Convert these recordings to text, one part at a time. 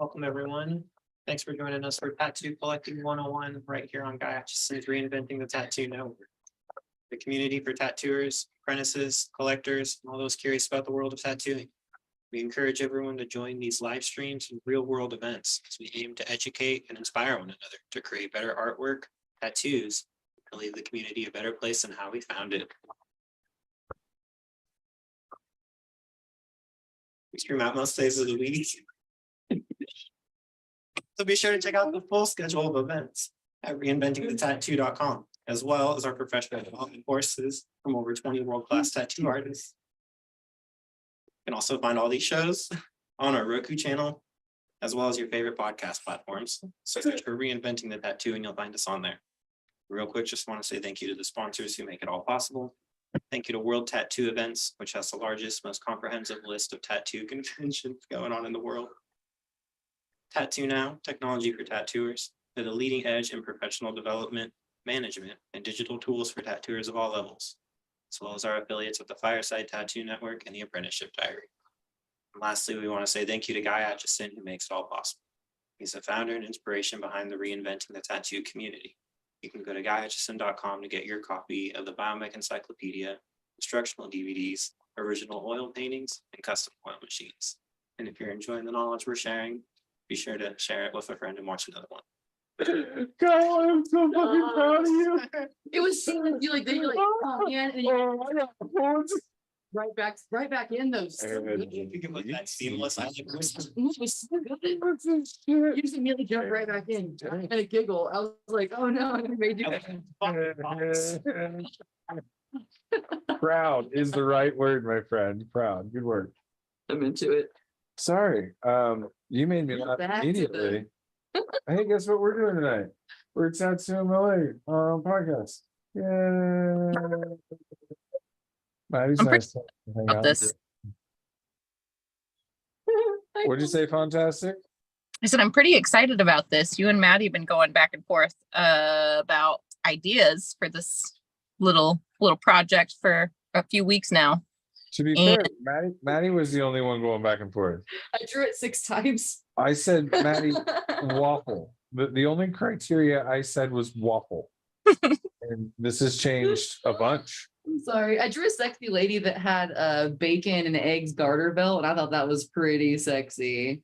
Welcome, everyone. Thanks for joining us for Tattoo Collecting 101 right here on Guy Atchison's Reinventing the Tattoo Network. The community for tattooers, apprentices, collectors, and all those curious about the world of tattooing. We encourage everyone to join these live streams and real-world events as we aim to educate and inspire one another to create better artwork, tattoos, and leave the community a better place than how we found it. We stream out most days of the week. So be sure to check out the full schedule of events at reinventingthetattoo.com, as well as our professional development courses from over 20 world-class tattoo artists. You can also find all these shows on our Roku channel, as well as your favorite podcast platforms. So search for Reinventing the Tattoo and you'll find us on there. Real quick, just want to say thank you to the sponsors who make it all possible. Thank you to World Tattoo Events, which has the largest, most comprehensive list of tattoo conventions going on in the world. Tattoo Now, technology for tattooers. They're the leading edge in professional development, management, and digital tools for tattooers of all levels, as well as our affiliates with the Fireside Tattoo Network and the Apprenticeship Diary. And lastly, we want to say thank you to Guy Atchison, who makes it all possible. He's the founder and inspiration behind the Reinventing the Tattoo community. You can go to guyatchison.com to get your copy of the Biomech Encyclopedia, instructional DVDs, original oil paintings, and custom oil machines. And if you're enjoying the knowledge we're sharing, be sure to share it with a friend and watch another one. Kyle, I'm so fucking proud of you. It was seamless. You like, then you're like, oh man, and you right back in those. You can look that seamless. I like It was so good. You just immediately jump right back in and a giggle. I was like, oh no, I made you. Proud is the right word, my friend. Proud. Good word. I'm into it. Sorry. You made me laugh Back to immediately. Hey, guess what we're doing tonight? We're at Tattoo MLA podcast. Yay. Maddie's I'm nice. to hang about out this. with. What'd you say? Fantastic. I said I'm pretty excited about this. You and Maddie have been going back and forth about ideas for this little project for a few weeks now. To be fair, Maddie was the only one going back and forth. I drew it 6 times. I said, Maddie, waffle. The only criteria I said was waffle. And this has changed a bunch. I'm sorry. I drew a sexy lady that had a bacon and eggs garter belt, and I thought that was pretty sexy.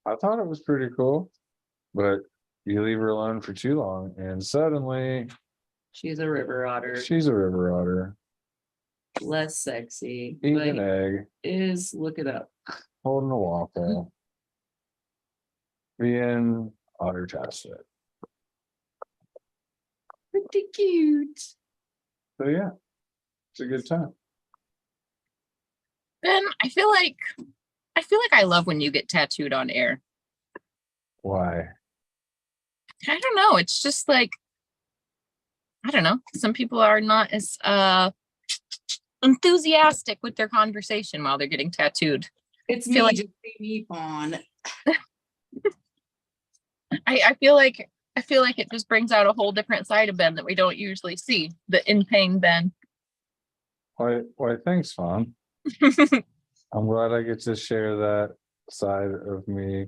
I thought it was pretty cool, but you leave her alone for too long, and suddenly She's a river otter. she's a river otter. Less sexy. Eating but an egg, is look it up. holding a waffle, being otter-tastic. Pretty cute. So yeah, it's a good time. Ben, I feel like I love when you get tattooed on air. Why? I don't know. It's just like, I don't know. Some people are not as enthusiastic with their conversation while they're getting tattooed. It's feel me, like- just me, Fawn. I feel like it just brings out a whole different side of Ben that we don't usually see. The in pain Ben. Why, thanks, Fawn. I'm glad I get to share that side of me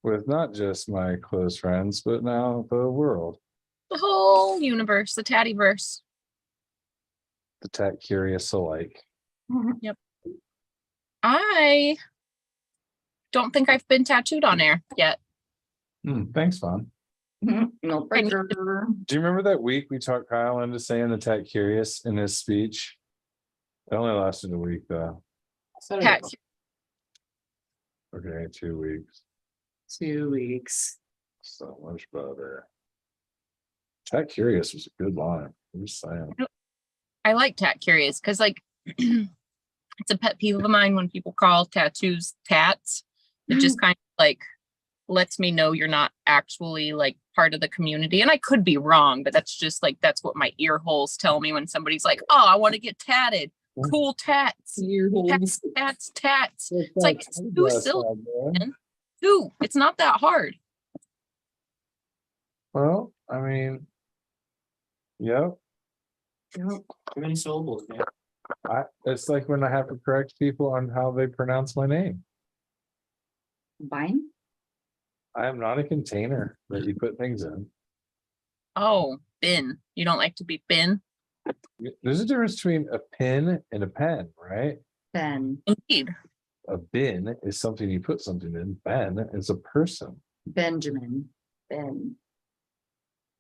with not just my close friends, but now the world. The whole universe, the Tattyverse. The tech curious alike. Yep. I don't think I've been tattooed on air yet. Thanks, Fawn. No pressure. Do you remember that week we talked Kyle into saying the tech curious in his speech? It only lasted a week though. Tat- Okay, 2 weeks. 2 weeks. So much better. Tech curious was a good line. I'm just saying. I like tat curious because like it's a pet peeve of mine when people call tattoos tats. It just kind of like lets me know you're not actually like part of the community. And I could be wrong, but that's just like that's what my ear holes tell me when somebody's like, oh, I want to get tatted. Cool tats. Tats. It's like it's too silly. Too. It's not that hard. Well, I mean, yep. Too many syllables, man. It's like when I have to correct people on how they pronounce my name. Vine? I am not a container that you put things in. Oh, bin. You don't like to be bin? There's a difference between a pin and a pen, right? Ben, Indeed. A bin is something you put something in. Ben is a person. Benjamin, Ben.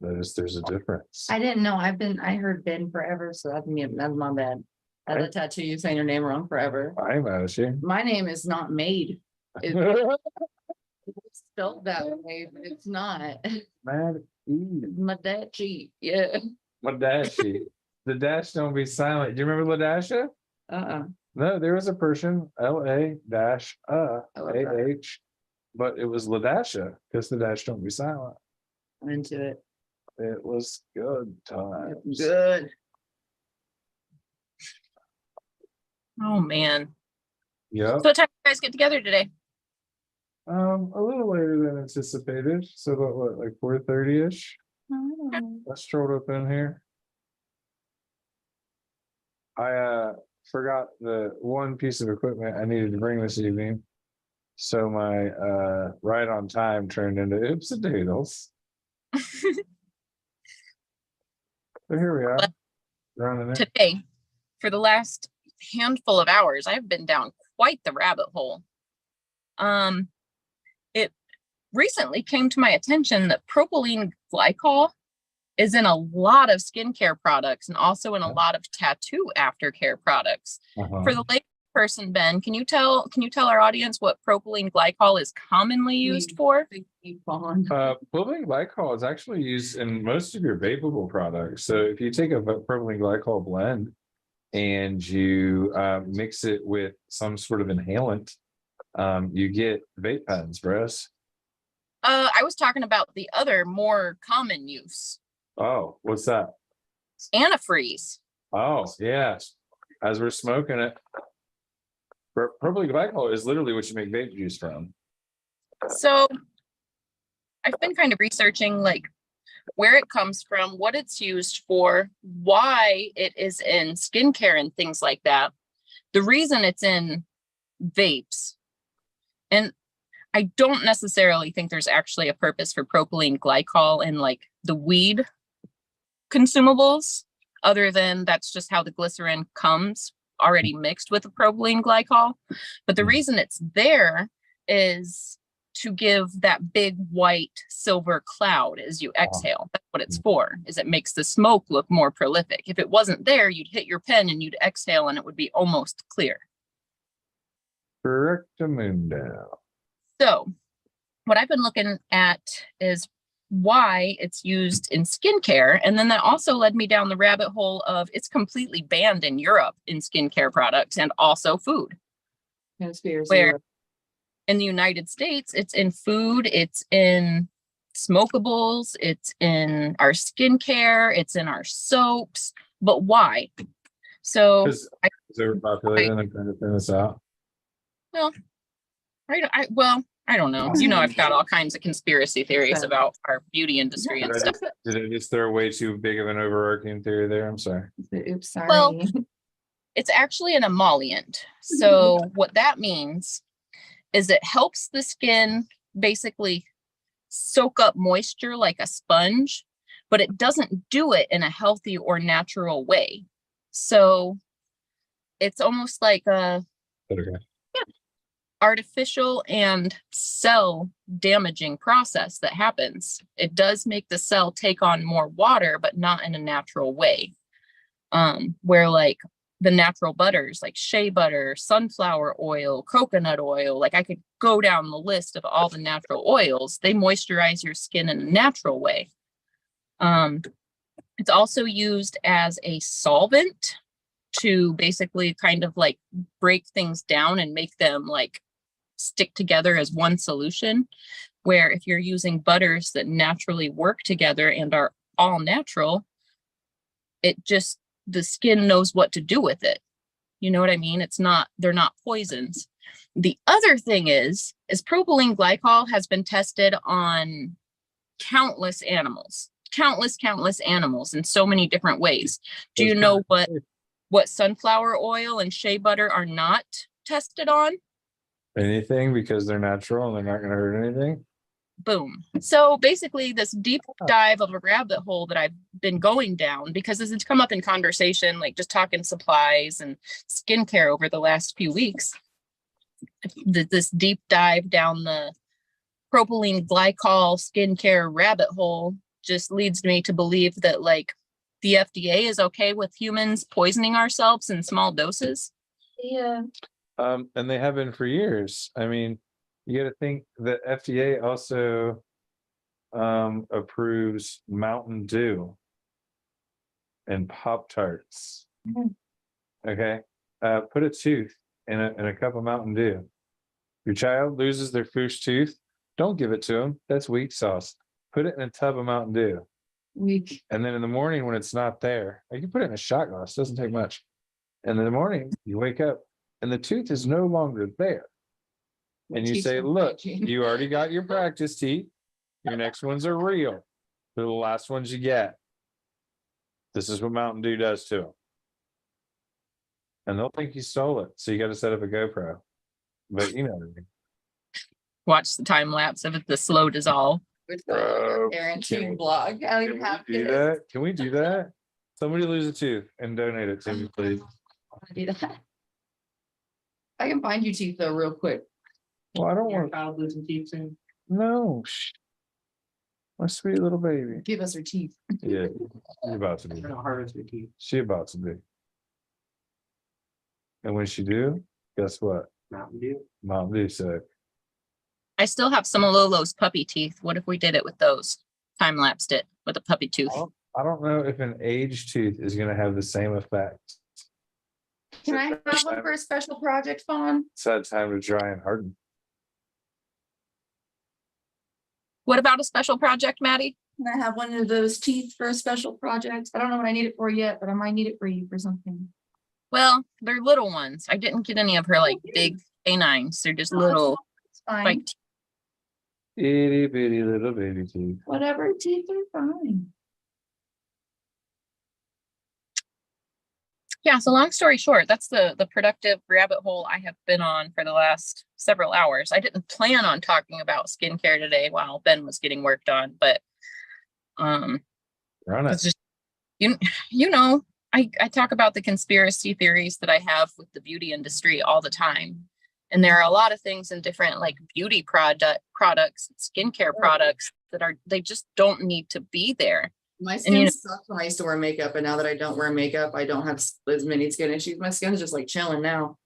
There's a difference. I didn't know. I heard Ben forever, so that's me. That's my bad. That's a tattoo. You saying your name wrong forever. I'm mad at you. My name is not made. It's spelled that way, but it's not. Mad Eve. Madachi. Yeah. Ladashi. The dash don't be silent. Do you remember Ladasha? No, there was a person, L-A-A-H, but it was Ladasha, because the dash don't be silent. I'm into it. It was good times. Good. Oh, man. Yep. So what time do you guys get together today? A little later than anticipated. So about what, like 4:30-ish? I strolled up in here. I forgot the one piece of equipment I needed to bring this evening. So my right on time turned into oops and doodles. So here we are. Running it. Today, for the last handful of hours, I've been down quite the rabbit hole. It recently came to my attention that propylene glycol is in a lot of skincare products and also in a lot of tattoo aftercare products. Uh-huh. For the lay person, Ben, can you tell our audience what propylene glycol is commonly used for? Propylene glycol is actually used in most of your vapable products. So if you take a propylene glycol blend and you mix it with some sort of inhalant, you get vape pens, bros. I was talking about the other more common use. Oh, what's that? Antifreeze. Oh, yeah. As we're smoking it, propylene glycol is literally what you make vape juice from. So I've been kind of researching like where it comes from, what it's used for, why it is in skincare and things like that. The reason it's in vapes. And I don't necessarily think there's actually a purpose for propylene glycol in like the weed consumables, other than that's just how the glycerin comes already mixed with the propylene glycol. But the reason it's there is to give that big white silver cloud as you exhale. That's what it's for, is it makes the smoke look more prolific. If it wasn't there, you'd hit your pen and you'd exhale and it would be almost clear. Correctamundo. So what I've been looking at is why it's used in skincare. And then that also led me down the rabbit hole of it's completely banned in Europe in skincare products and also food. Conspiracy. Where in the United States, it's in food, it's in smokables, it's in our skincare, it's in our soaps. But why? So Is overpopulated and I'm trying to figure this out. I don't know. You know, I've got all kinds of conspiracy theories about our beauty industry and stuff. Did I just throw way too big of an overarching theory there? I'm sorry. Oops, sorry. Well, it's actually an emollient. So what that means is it helps the skin basically soak up moisture like a sponge, but it doesn't do it in a healthy or natural way. So it's almost like a artificial and cell damaging process that happens. It does make the cell take on more water, but not in a natural way. Where like the natural butters, like shea butter, sunflower oil, coconut oil, like I could go down the list of all the natural oils, they moisturize your skin in a natural way. It's also used as a solvent to basically kind of like break things down and make them like stick together as one solution, where if you're using butters that naturally work together and are all natural, it just, the skin knows what to do with it. You know what I mean? They're not poisons. The other thing is propylene glycol has been tested on countless animals in so many different ways. Do you know what sunflower oil and shea butter are not tested on? Anything, because they're natural and they're not going to hurt anything. boom. So basically this deep dive of a rabbit hole that I've been going down because this has come up in conversation, like just talking supplies and skincare over the last few weeks. This deep dive down the propylene glycol skincare rabbit hole just leads me to believe that like the FDA is okay with humans poisoning ourselves in small doses. Yeah. And they have been for years. I mean, you gotta think the FDA also approves Mountain Dew and Pop-Tarts. Mhm. Okay, put a tooth in a cup of Mountain Dew. Your child loses their first tooth, don't give it to them. That's weak sauce. Put it in a tub of Mountain Dew. Weak. And then in the morning when it's not there, you can put it in a shot glass, doesn't take much. And in the morning, you wake up and the tooth is no longer there. And you Teeth say, are look, hygiene. you already got your practice teeth. Your next ones are real. They're the last ones you get. This is what Mountain Dew does to them. And they'll think you stole it. So you got to set up a GoPro. But you know what I mean. Watch the time lapse of it, the slow dissolve. Bro, Parenting blog. I don't even have Can we do kids. that? Can we do that? Somebody lose a tooth and donate it to me, please. I wanna do that. I can find you teeth though real quick. Well, I don't Your want, child losing teeth soon. no. My sweet little baby. Give us her teeth. Yeah, she about to They're be. gonna harvest your teeth. She about to be. And when she do, guess what? Mountain Dew. Mountain Dew said, I still have some of Lolo's puppy teeth. What if we did it with those? Time lapsed it with a puppy tooth. I don't know if an aged tooth is gonna have the same effect. Can I have one for a special project, Fawn? It's had time to dry and harden. What about a special project, Maddie? Can I have one of those teeth for a special project? I don't know what I need it for yet, but I might need it for you for something. Well, they're little ones. I didn't get any of her like big canines. They're just No, that's little It's fine. like Itty bitty little baby teeth. Whatever teeth are fine. yeah. So long story short, that's the productive rabbit hole I have been on for the last several hours. I didn't plan on talking about skincare today while Ben was getting worked on, but Run it's it. just you know, I talk about the conspiracy theories that I have with the beauty industry all the time. And there are a lot of things in different like beauty products, skincare products that they just don't need to be there. My you skin know- sucked when I used to wear makeup, and now that I don't wear makeup, I don't have as many skin issues. My skin is just like chilling now.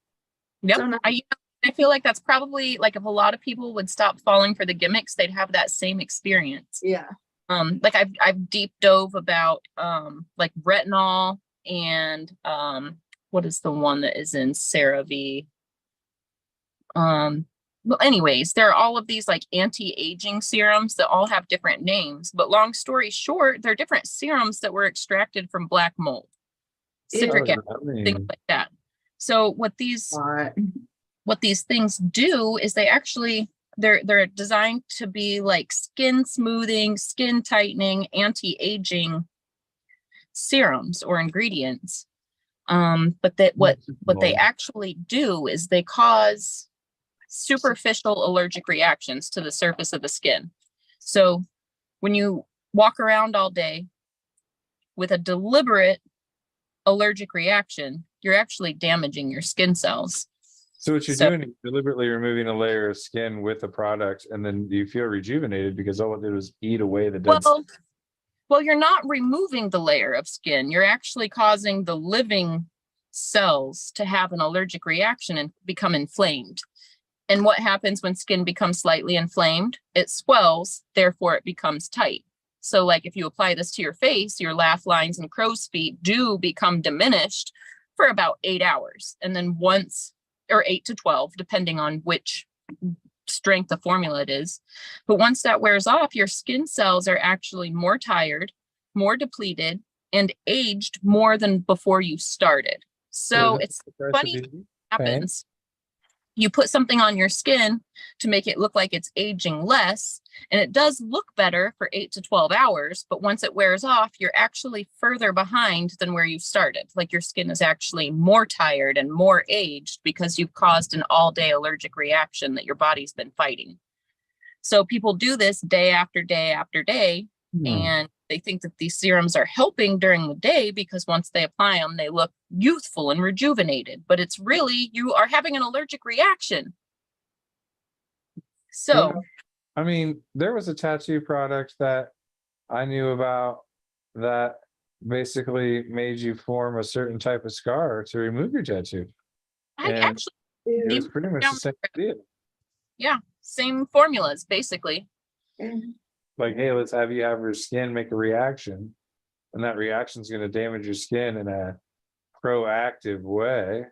Yep. So nice. I feel like that's probably like if a lot of people would stop falling for the gimmicks, they'd have that same experience. Yeah. Like I've deep dove about like retinol and what is the one that is in CeraVe? Well, anyways, there are all of these like anti-aging serums that all have different names, but long story short, they're different serums that were extracted from black mold, citric acid, things like that. So what these things do is they actually they're designed to be like skin smoothing, skin tightening, anti-aging serums or ingredients. But that what they actually do is they cause superficial allergic reactions to the surface of the skin. So when you walk around all day with a deliberate allergic reaction, you're actually damaging your skin cells. So what you're So- doing is deliberately removing a layer of skin with the product, and then you feel rejuvenated because all it did was eat away the dead. Well, you're not removing the layer of skin. You're actually causing the living cells to have an allergic reaction and become inflamed. And what happens when skin becomes slightly inflamed? It swells, therefore it becomes tight. So like if you apply this to your face, your laugh lines and crow's feet do become diminished for about 8 hours. And then once, or 8 to 12, depending on which strength the formula it is. But once that wears off, your skin cells are actually more tired, more depleted, and aged more than before you started. So it's funny happens. You put something on your skin to make it look like it's aging less, and it does look better for 8 to 12 hours, but once it wears off, you're actually further behind than where you started. Like your skin is actually more tired and more aged because you've caused an all-day allergic reaction that your body's been fighting. So people do this day after day after day, Hmm. and they think that these serums are helping during the day because once they apply them, they look youthful and rejuvenated. But it's really, you are having an allergic reaction. So, Well, I mean, there was a tattoo product that I knew about that basically made you form a certain type of scar to remove your tattoo. I and actually, It was Same pretty much the same idea. yeah, same formulas basically. Like, hey, let's have you have your skin make a reaction, and that reaction is going to damage your skin in a proactive way.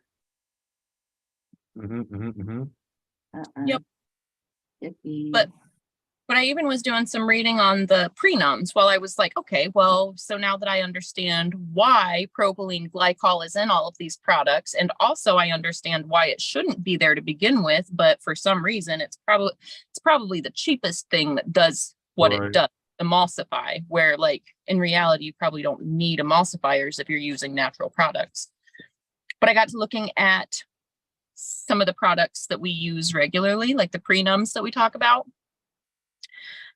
Yep. But I even was doing some reading on the prenums while I was like, okay, well, so now that I understand why propylene glycol is in all of these products, and also I understand why it shouldn't be there to begin with, but for some reason it's probably the cheapest thing that does what Right. it does, emulsify, where like in reality you probably don't need emulsifiers if you're using natural products. But I got to looking at some of the products that we use regularly, like the prenums that we talk about.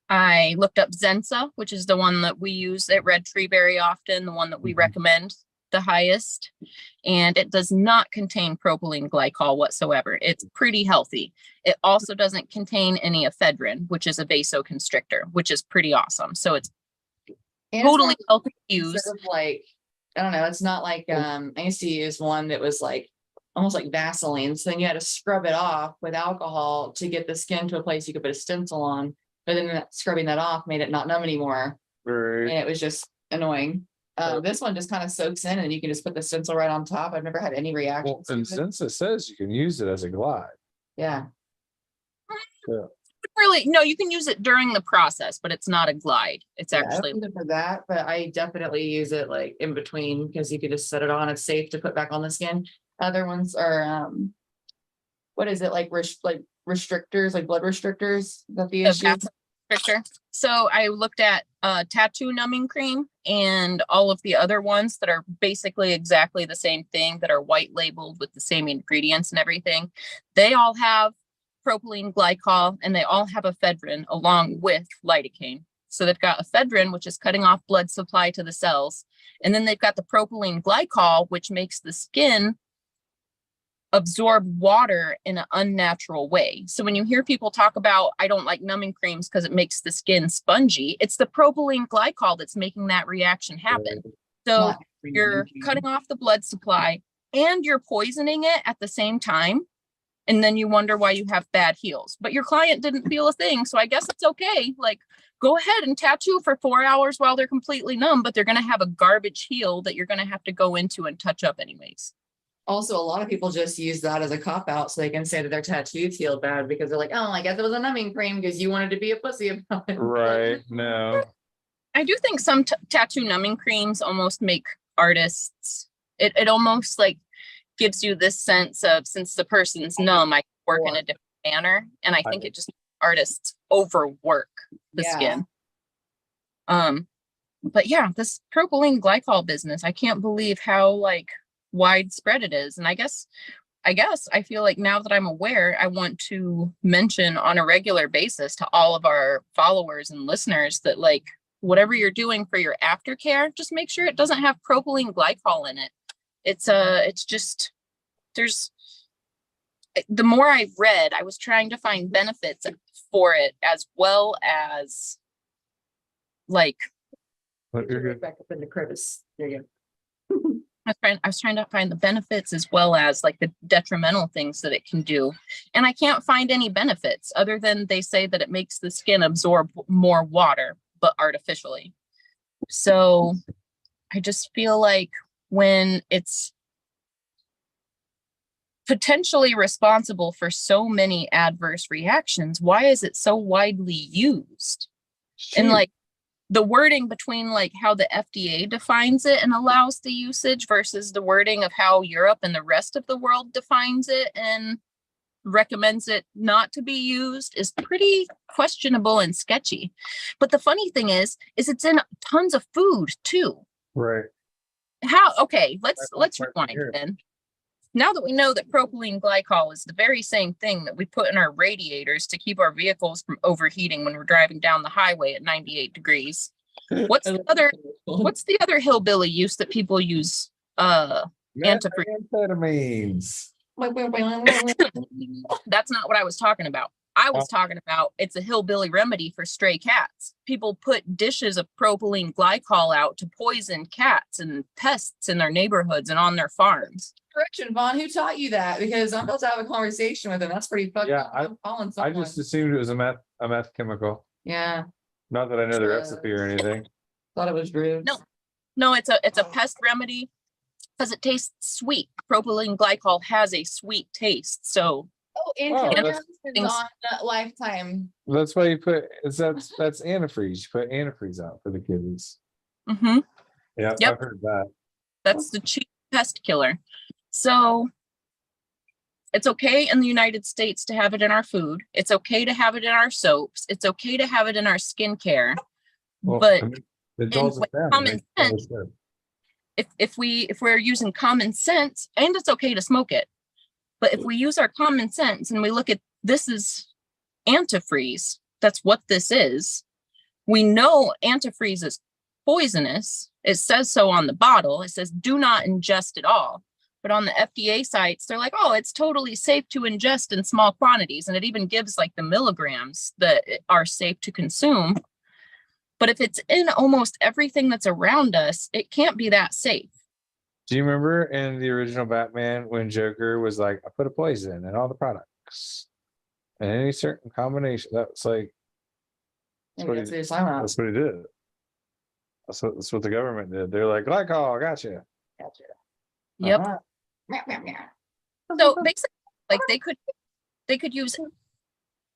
I looked up Zensa, which is the one that we use at Red Tree very often, the one that we Mhm. recommend the highest. And it does not contain propylene glycol whatsoever. It's pretty healthy. It also doesn't contain any ephedrine, which is a vasoconstrictor, which is pretty awesome. So it's totally healthy to use. Instead of like, I don't know, it's not like, I used to use one that was like, almost like Vaseline. So then you had to scrub it off with alcohol to get the skin to a place you could put a stencil on. But then scrubbing that off made it not numb anymore. And Right. it was just annoying. Right. This one just kind of soaks in and you can just put the stencil right on top. I've never had any Well, reactions. to and it. since it says you can use it as a glide, Yeah. Really, no, you can use it during the process, but it's not a glide. It's Yeah, I actually, don't use it for that, but I definitely use it like in between because you could just set it on. It's safe to put back on the skin. Other ones are, what is it like restrictors, like blood restrictors? Is that the a issue? vasoconstrictor. So I looked at tattoo numbing cream and all of the other ones that are basically exactly the same thing, that are white labeled with the same ingredients and everything. They all have propylene glycol and they all have ephedrine along with lidocaine. So they've got ephedrine, which is cutting off blood supply to the cells. And then they've got the propylene glycol, which makes the skin absorb water in an unnatural way. So when you hear people talk about, I don't like numbing creams because it makes the skin spongy, it's the propylene glycol that's making that reaction happen. So Not every you're numbing cutting off the blood supply and you're poisoning it at the same time. And then you wonder why you have bad heels. But your client didn't feel a thing. So I guess it's okay. Like, go ahead and tattoo for 4 hours while they're completely numb, but they're going to have a garbage heel that you're going to have to go into and touch up anyways. Also, a lot of people just use that as a cop out so they can say that their tattoos healed bad because they're like, oh, I guess it was a numbing cream because you wanted to be a pussy about it. right? No, I do think some tattoo numbing creams almost make artists, it almost like gives you this sense of, since the person's numb, I work in a different manner. And I think it just artists overwork the Yeah. skin. But yeah, this propylene glycol business, I can't believe how like widespread it is. And I guess I feel like now that I'm aware, I want to mention on a regular basis to all of our followers and listeners that like whatever you're doing for your aftercare, just make sure it doesn't have propylene glycol in it. It's just, there's, the more I read, I was trying to find benefits for it as well as like, but you're Right good. back up in the crevice. There you go. I was trying to find the benefits as well as like the detrimental things that it can do. And I can't find any benefits other than they say that it makes the skin absorb more water, but artificially. So I just feel like when it's potentially responsible for so many adverse reactions, why is it so widely used? And Shoot. like the wording between like how the FDA defines it and allows the usage versus the wording of how Europe and the rest of the world defines it and recommends it not to be used is pretty questionable and sketchy. But the funny thing is it's in tons of food too. Right. How, okay, let's That's my rewind here. then. now that we know that propylene glycol is the very same thing that we put in our radiators to keep our vehicles from overheating when we're driving down the highway at 98 degrees, what's the other hillbilly use that people use? Antifreeze. Methamphetamines. That's not what I was talking about. I was talking about it's a hillbilly remedy for stray cats. People put dishes of propylene glycol out to poison cats and pests in their neighborhoods and on their farms. Correction, Vaughn, who taught you that? Because I'm about to have a conversation with him. That's pretty fucked Yeah, up. I'm calling I someone. just assumed it was a meth chemical. Yeah, Not that I know the recipe or anything. thought it was rude. No, it's a pest remedy because it tastes sweet. Propylene glycol has a sweet taste. So Oh, Wow, and that's- is on Lifetime. That's why you put, that's antifreeze. You put antifreeze out for the kiddies. mhm, Yeah, Yep. I've heard that. that's the cheap pest killer. So it's okay in the United States to have it in our food. It's okay to have it in our soaps. It's okay to have it in our skincare. Well, But I mean, the dulls with it down, it common makes it sense- taste good. if we're using common sense, and it's okay to smoke it, but if we use our common sense and we look at this is antifreeze, that's what this is. We know antifreeze is poisonous. It says so on the bottle. It says do not ingest at all. But on the FDA sites, they're like, oh, it's totally safe to ingest in small quantities. And it even gives like the milligrams that are safe to consume. But if it's in almost everything that's around us, it can't be that safe. Do you remember in the original Batman when Joker was like, I put a poison in all the products? And any certain combination, that's like, I what guess he- they just sound out. that's what he did. That's what the government did. They're like, glycol, gotcha. Gotcha. Yep. Uh-huh. Meow, meow, meow. So basically, like they could use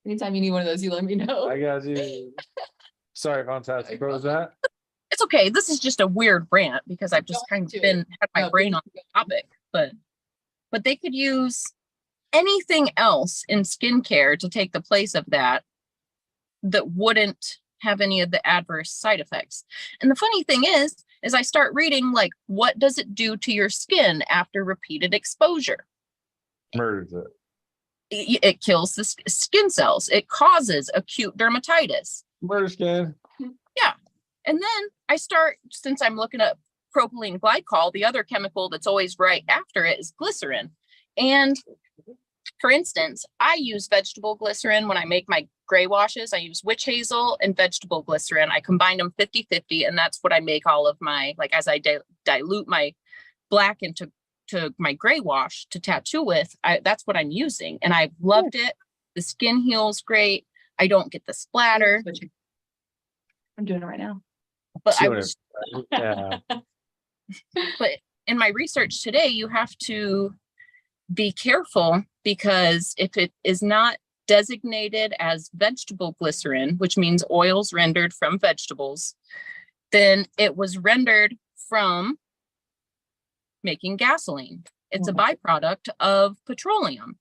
Anytime you need one of those, you let me know. I got you. Sorry, fantastic. What was that? it's okay. This is just a weird rant because I've just Go kind into of been had my No, brain on the topic, but they could use anything else in skincare to take the place of that wouldn't have any of the adverse side effects. And the funny thing is I start reading like, what does it do to your skin after repeated exposure? Murders it. It kills the skin cells. It causes acute dermatitis. Murder skin. And then I start, since I'm looking at propylene glycol, the other chemical that's always right after it is glycerin. And for instance, I use vegetable glycerin when I make my gray washes. I use witch hazel and vegetable glycerin. I combine them 50-50, and that's what I make all of my, like as I dilute my black into my gray wash to tattoo with, that's what I'm using. And I've loved it. The skin heals great. I don't get the splatter. I'm doing it right now. But I Doing was it. Yeah. but in my research today, you have to be careful because if it is not designated as vegetable glycerin, which means oils rendered from vegetables, then it was rendered from making gasoline. It's a byproduct of petroleum.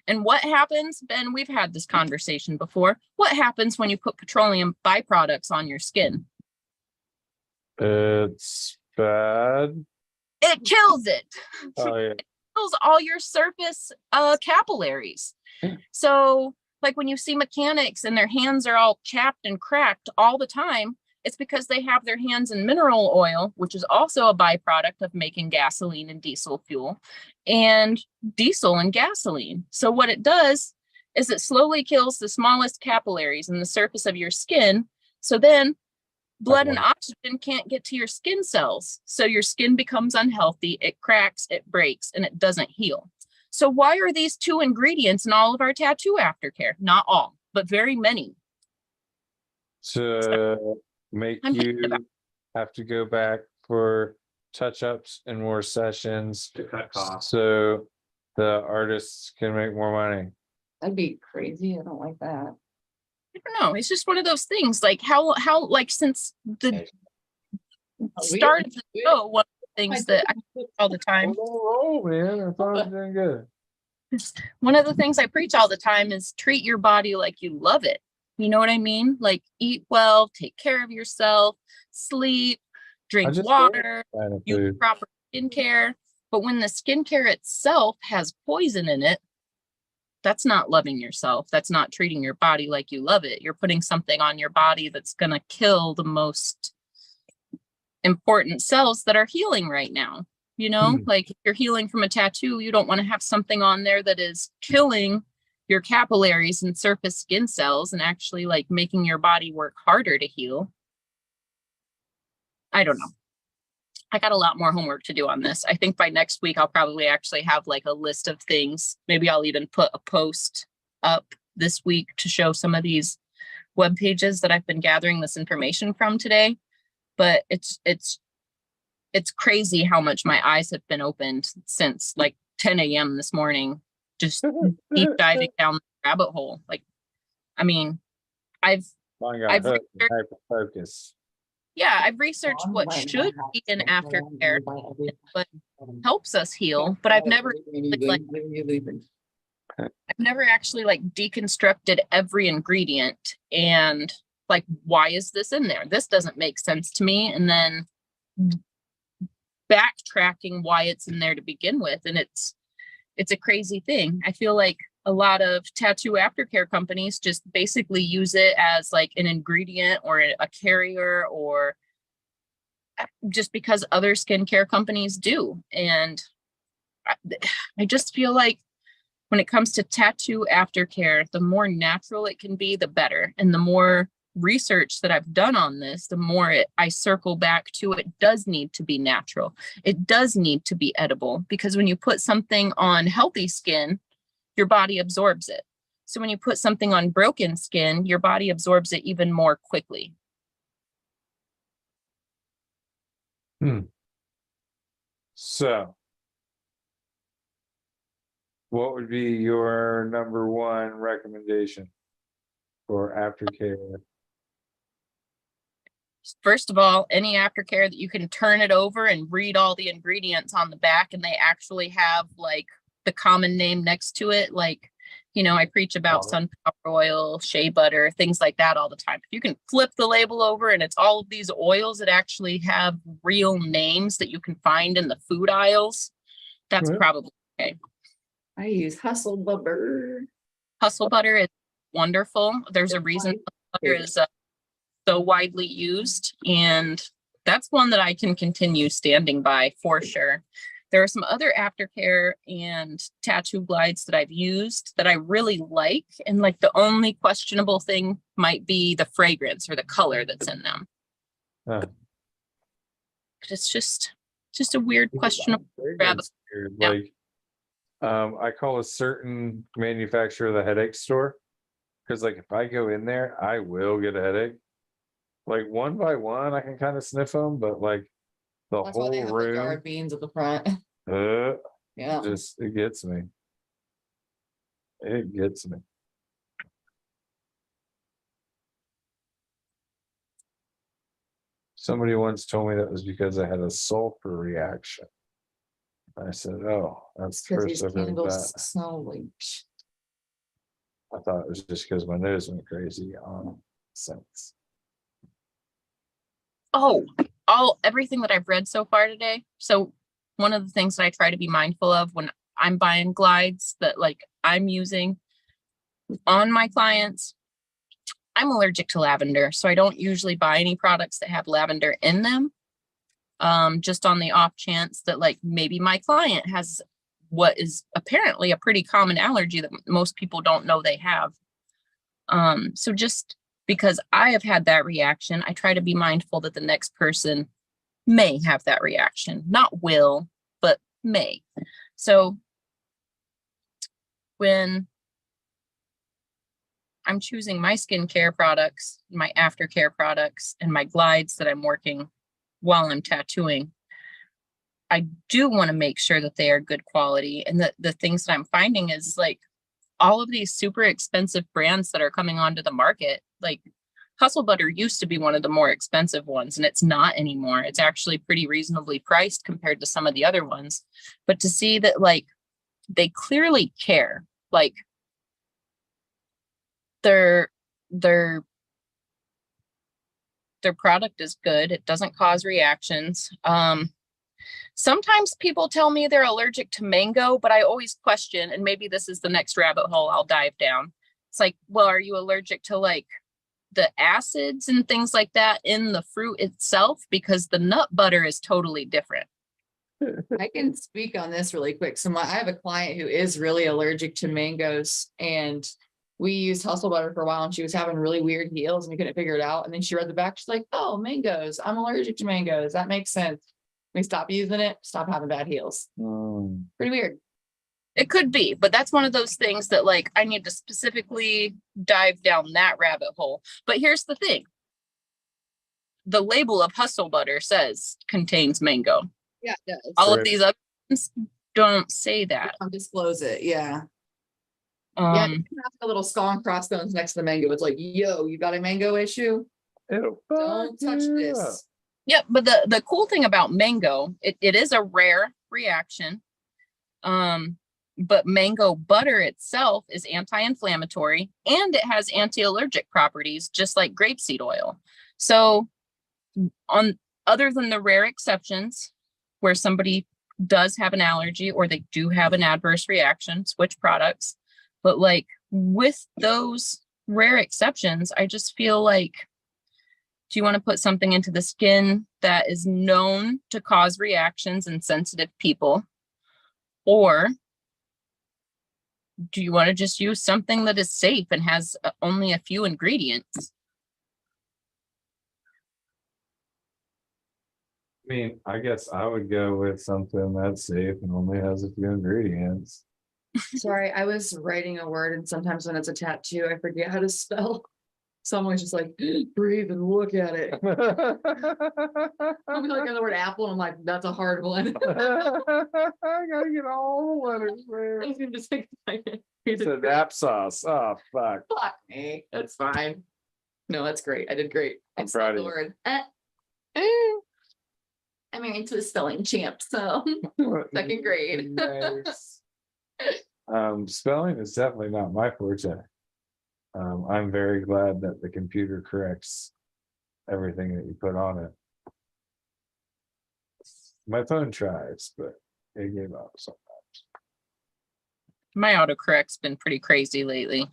And what happens, Ben, we've had this conversation before. What happens when you put petroleum byproducts on your skin? It's bad. It kills it. Oh yeah. Kills all your surface capillaries. Yeah. So like when you see mechanics and their hands are all chapped and cracked all the time, it's because they have their hands in mineral oil, which is also a byproduct of making gasoline and diesel fuel, and diesel and gasoline. So what it does is it slowly kills the smallest capillaries in the surface of your skin. So then blood and oxygen can't get to your skin cells. So your skin becomes unhealthy, it cracks, it breaks, and it doesn't heal. So why are these two ingredients in all of our tattoo aftercare? Not all, but very many. To make I'm thinking you about- have to go back for touch-ups and more sessions. To cut costs. So the artists can make more money. That'd be crazy. I don't like that. I don't know. It's just one of those things. Like how like since the start of the show, one of the things that I preach all the time. Oh, man, I thought I was doing good. One of the things I preach all the time is treat your body like you love it. You know what I mean? Like eat well, take care of yourself, sleep, drink just water, Kind of use food. proper skincare. But when the skincare itself has poison in it, that's not loving yourself. That's not treating your body like you love it. You're putting something on your body that's going to kill the most important cells that are healing right now. You know, like if you're healing from a tattoo, you don't want to have something on there that is killing your capillaries and surface skin cells and actually like making your body work harder to heal. I don't know. I got a lot more homework to do on this. I think by next week, I'll probably actually have like a list of things. Maybe I'll even put a post up this week to show some of these web pages that I've been gathering this information from today. But it's crazy how much my eyes have been opened since like 10 a.m. this morning, just deep diving down the rabbit hole. Like, I mean, I've Hyper focus. yeah, I've researched what should be in aftercare, but helps us heal, but I've never actually like deconstructed every ingredient and like, why is this in there? This doesn't make sense to me. And then backtracking why it's in there to begin with. And it's a crazy thing. I feel like a lot of tattoo aftercare companies just basically use it as like an ingredient or a carrier, or just because other skincare companies do. And I just feel like when it comes to tattoo aftercare, the more natural it can be, the better. And the more research that I've done on this, the more I circle back to it does need to be natural. It does need to be edible, because when you put something on healthy skin, your body absorbs it. So when you put something on broken skin, your body absorbs it even more quickly. So, what would be your number one recommendation for aftercare? First of all, any aftercare that you can turn it over and read all the ingredients on the back, and they actually have like the common name next to it. Like, you know, I preach about sunflower oil, shea butter, things like that all the time. If you can flip the label over and it's all of these oils that actually have real names that you can find in the food aisles, that's probably okay. I use Hustle Butter. Hustle butter is wonderful. There's a reason butter is so widely used, and that's one that I can continue standing by for sure. There are some other aftercare and tattoo glides that I've used that I really like, and like the only questionable thing might be the fragrance or the color that's in them. But it's just a weird question. Like, I call a certain manufacturer the headache store, because like if I go in there, I will get a headache. Like one by one, I can kind of sniff them, but like the That's why they whole have the jar room, of beans at the front. Yeah. just it gets me. It gets me. Somebody once told me that was because I had a sulfur reaction. I said, "Oh, that's the Because these first I've heard candles that." smell like. I thought it was just because my nose went crazy on scents. Oh, everything that I've read so far today. So one of the things that I try to be mindful of when I'm buying glides that like I'm using on my clients, I'm allergic to lavender, so I don't usually buy any products that have lavender in them. Just on the off chance that like maybe my client has what is apparently a pretty common allergy that most people don't know they have. So just because I have had that reaction, I try to be mindful that the next person may have that reaction, not will, but may. So when I'm choosing my skincare products, my aftercare products, and my glides that I'm working while I'm tattooing, I do want to make sure that they are good quality. And the things that I'm finding is like all of these super expensive brands that are coming onto the market, like Hustle Butter used to be one of the more expensive ones, and it's not anymore. It's actually pretty reasonably priced compared to some of the other ones. But to see that like they clearly care, like their product is good. It doesn't cause reactions. Sometimes people tell me they're allergic to mango, but I always question, and maybe this is the next rabbit hole I'll dive down. It's like, well, are you allergic to like the acids and things like that in the fruit itself? Because the nut butter is totally different. I can speak on this really quick. So I have a client who is really allergic to mangoes, and we used hustle butter for a while, and she was having really weird heels and we couldn't figure it out. And then she read the back. She's like, oh, mangoes. I'm allergic to mangoes. That makes sense. We stopped using it, stop having bad heels. Pretty weird. It could be, but that's one of those things that like I need to specifically dive down that rabbit hole. But here's the thing. The label of hustle butter says contains mango. Yeah, it does. All of Correct. these other ones don't say that. Don't disclose it. Yeah. Yeah. You can have a little skull and crossbones next to the mango. It's like, yo, you got a mango issue? It'll Don't fuck touch you up. this. Yep, but the cool thing about mango, it is a rare reaction. But mango butter itself is anti-inflammatory and it has anti-allergic properties, just like grapeseed oil. So on other than the rare exceptions where somebody does have an allergy or they do have an adverse reaction, switch products. But like with those rare exceptions, I just feel like, do you want to put something into the skin that is known to cause reactions in sensitive people? Or do you want to just use something that is safe and has only a few ingredients? I mean, I guess I would go with something that's safe and only has a few ingredients. Sorry, I was writing a word, and sometimes when it's a tattoo, I forget how to spell. So I'm always just like, breathe and look at it. I'll be like on the word apple, and I'm like, that's a hard one. I gotta get all the letters there. I was gonna just take a second. It's a nap sauce. Oh, fuck. Fuck me, that's fine. No, that's great. I did great. I I'm spelled proud the of you. word. I'm married to a spelling champ, so second grade. Nice. Spelling is definitely not my forte. I'm very glad that the computer corrects everything that you put on it. My phone tries, but it gave up sometimes. My autocorrect's been pretty crazy lately.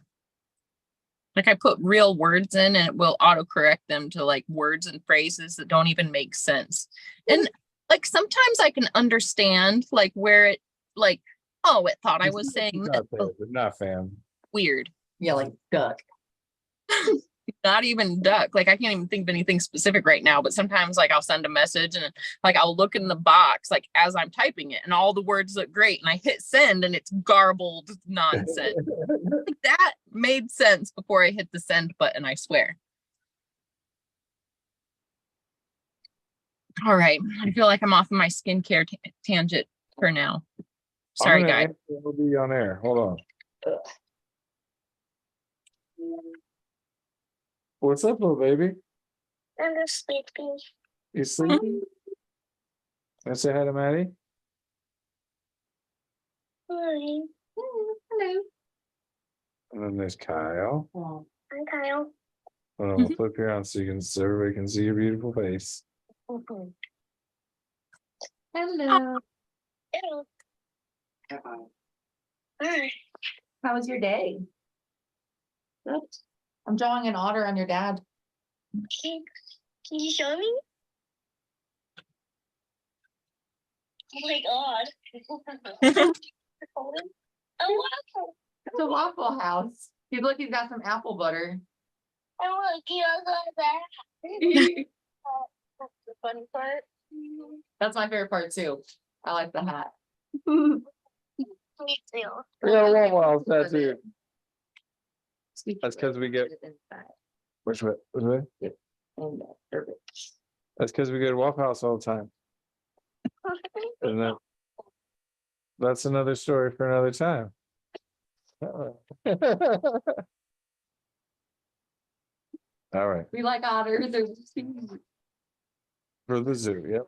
Like I put real words in and it will autocorrect them to like words and phrases that don't even make sense. And like sometimes I can understand like where it like, oh, it thought I was saying Not this, there, but but not fam. weird. Yeah, like duck. Not even duck. Like I can't even think of anything specific right now, but sometimes like I'll send a message and like I'll look in the box like as I'm typing it and all the words look great and I hit send and it's garbled nonsense. Like, that made sense before I hit the send button, I swear. All right, I feel like I'm off of my skincare tangent for now. Sorry, guys. We'll be on air. Hold on. What's up, little baby? I'm just sleeping. You sleeping? Let's say hi to Maddie. Hi, Hello. And then there's Kyle. Oh, I'm Kyle. Hold on, we'll flip you around so everybody can see your beautiful face. Mhm. hello. Ew. Hi. How was your day? Good. I'm drawing an otter on your dad. Can you show me? Oh my god. Oh wow. It's a Waffle House. He's look, he's got some apple butter. Oh look, you also have that. That's the funny part. That's my favorite part too. I like the hat. Me too. We got a Waffle House tattoo. That's 'cause we get- Which way? Which way? That's because we go to Waffle House all the time. And that's another story for another time. All right, We like otters. for the zoo, yep.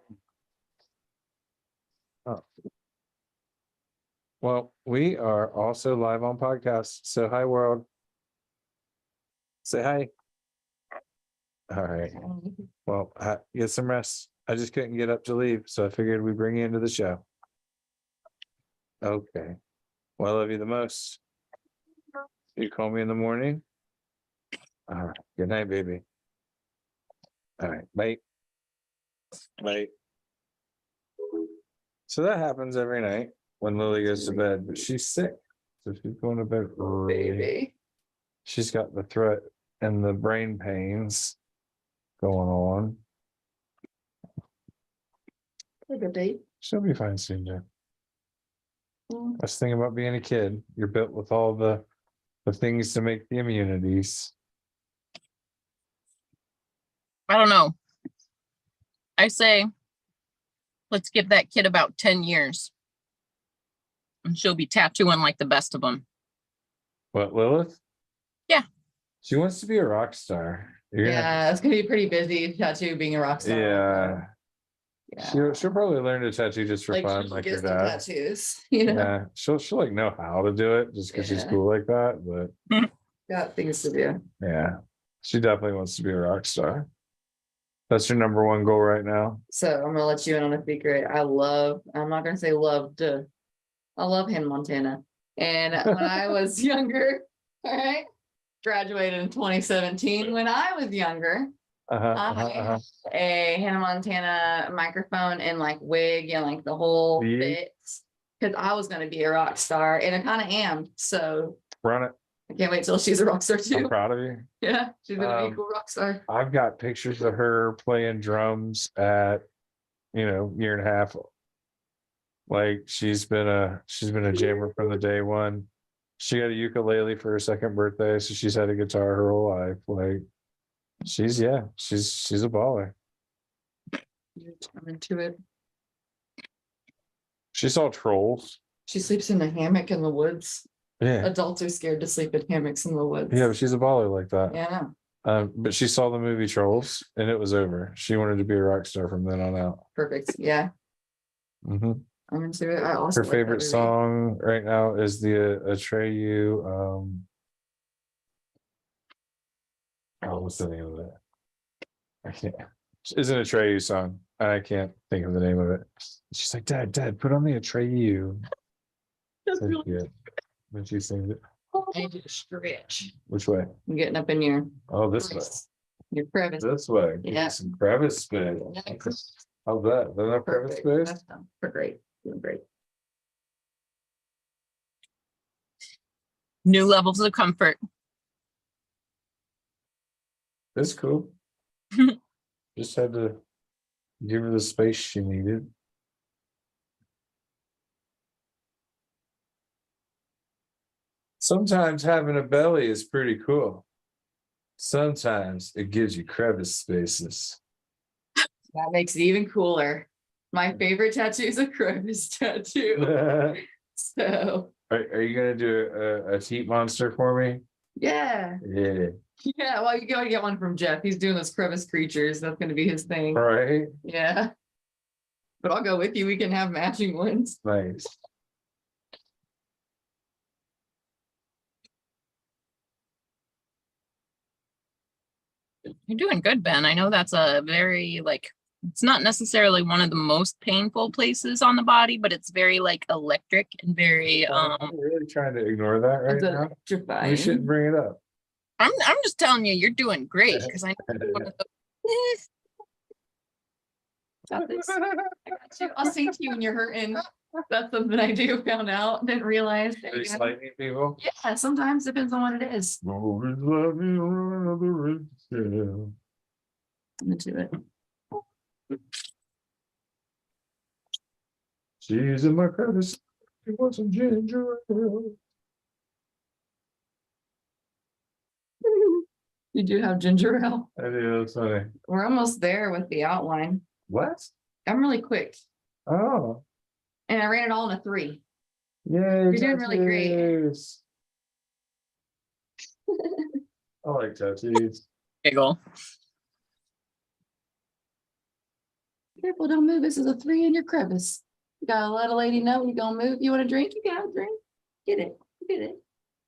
Oh. Well, we are also live on podcast, so hi world. Say hi. All right, well, get some rest. I just couldn't get up to leave, so I figured we'd bring you into the show. Okay. Well, I love you the most. You call me in the morning? All right. Good night, baby. All right. Bye. Bye. So that happens every night when Lily goes to bed, but she's sick. So she's going to bed early. Baby. She's got the threat and the brain pains going on. Good date. She'll be fine soon, Jen. Mm. That's the thing about being a kid. You're built with all the things to make the immunities. I don't know. I say, let's give that kid about 10 years. And she'll be tattooing like the best of them. What, Lilith? Yeah. She wants to be a rock star. You're gonna have Yeah, it's gonna be pretty busy tattoo being a rock to- star. yeah. Yeah. She'll probably learn to tattoo just for Like, fun, she like her gets the dad. tattoos, you know, Yeah, she'll like know how to do it just because she's Yeah. cool like that. But got things to do. yeah, she definitely wants to be a rock star. That's your number one goal right now. So I'm gonna let you in on a secret. I'm not gonna say loved, I love Hannah Montana. And when I was younger, all right, graduated in 2017. When I was younger, I had a Hannah Montana microphone and like wig and like the whole Yeah. bit. Cause I was gonna be a rock star and I kind of am. So Run it. I can't wait till she's a rock star I'm too. proud of you. Yeah, she's gonna be a Um, cool rock star. I've got pictures of her playing drums at, year and a half. Like she's been a jammer from the day one. She got a ukulele for her second birthday, so she's had a guitar her whole life. Like she's a baller. I'm into it. She saw Trolls. She sleeps in a hammock in the woods. Yeah. Adults are scared to sleep in hammocks in the woods. Yeah, but she's a baller like that. Yeah. But she saw the movie Trolls and it was over. She wanted to be a rock star from then on out. Perfect. Yeah. Mhm. I'm into it. I also Her like that favorite movie. song right now is the Atreyu. What's the name of it? I can't. It's an Atreyu song. I can't think of the name of it. She's like, Dad, put on the Atreyu. That's So really cute. When she sings it. I need you to stretch. Which way? I'm getting up in your Oh, this way. your crevice. This way. Give me Yeah. some crevice space. How's that? There's enough crevice Perfect. space? That's done. We're great. Doing great. New levels of comfort. That's cool. Just had to give her the space she needed. Sometimes having a belly is pretty cool. Sometimes it gives you crevice spaces. That makes it even cooler. My favorite tattoo is a crevice tattoo. Are So you gonna do a heat monster for me? yeah. Yeah. Yeah. Well, you gotta get one from Jeff. He's doing those crevice creatures. That's gonna be his thing. Right. Yeah. But I'll go with you. We can have matching ones. Nice. You're doing good, Ben. I know that's a very it's not necessarily one of the most painful places on the body, but it's very electric and very I'm really trying to ignure that right It's now. electrifying. We shouldn't bring it up. I'm just telling you, you're doing great because I know one of the- Got this. I got you. I'll sing to you when you're hurting. That's something I do found out. Didn't realize. There you These go. lightning people. Yeah, sometimes depends on what it is. Always love you on another ring, yeah. I'm into it. She's in my crevice. She wants some ginger ale. You do have ginger ale. I do, that's funny. We're almost there with the outline. What? I'm really quick. Oh, And I ran it all in a 3. yay. You're doing really great. tattoos. I like tattoos. giggle. Careful, don't move. This is a 3 in your crevice. You gotta let a lady know when you're gonna move. You want a drink? You got a drink. Get it. Get it.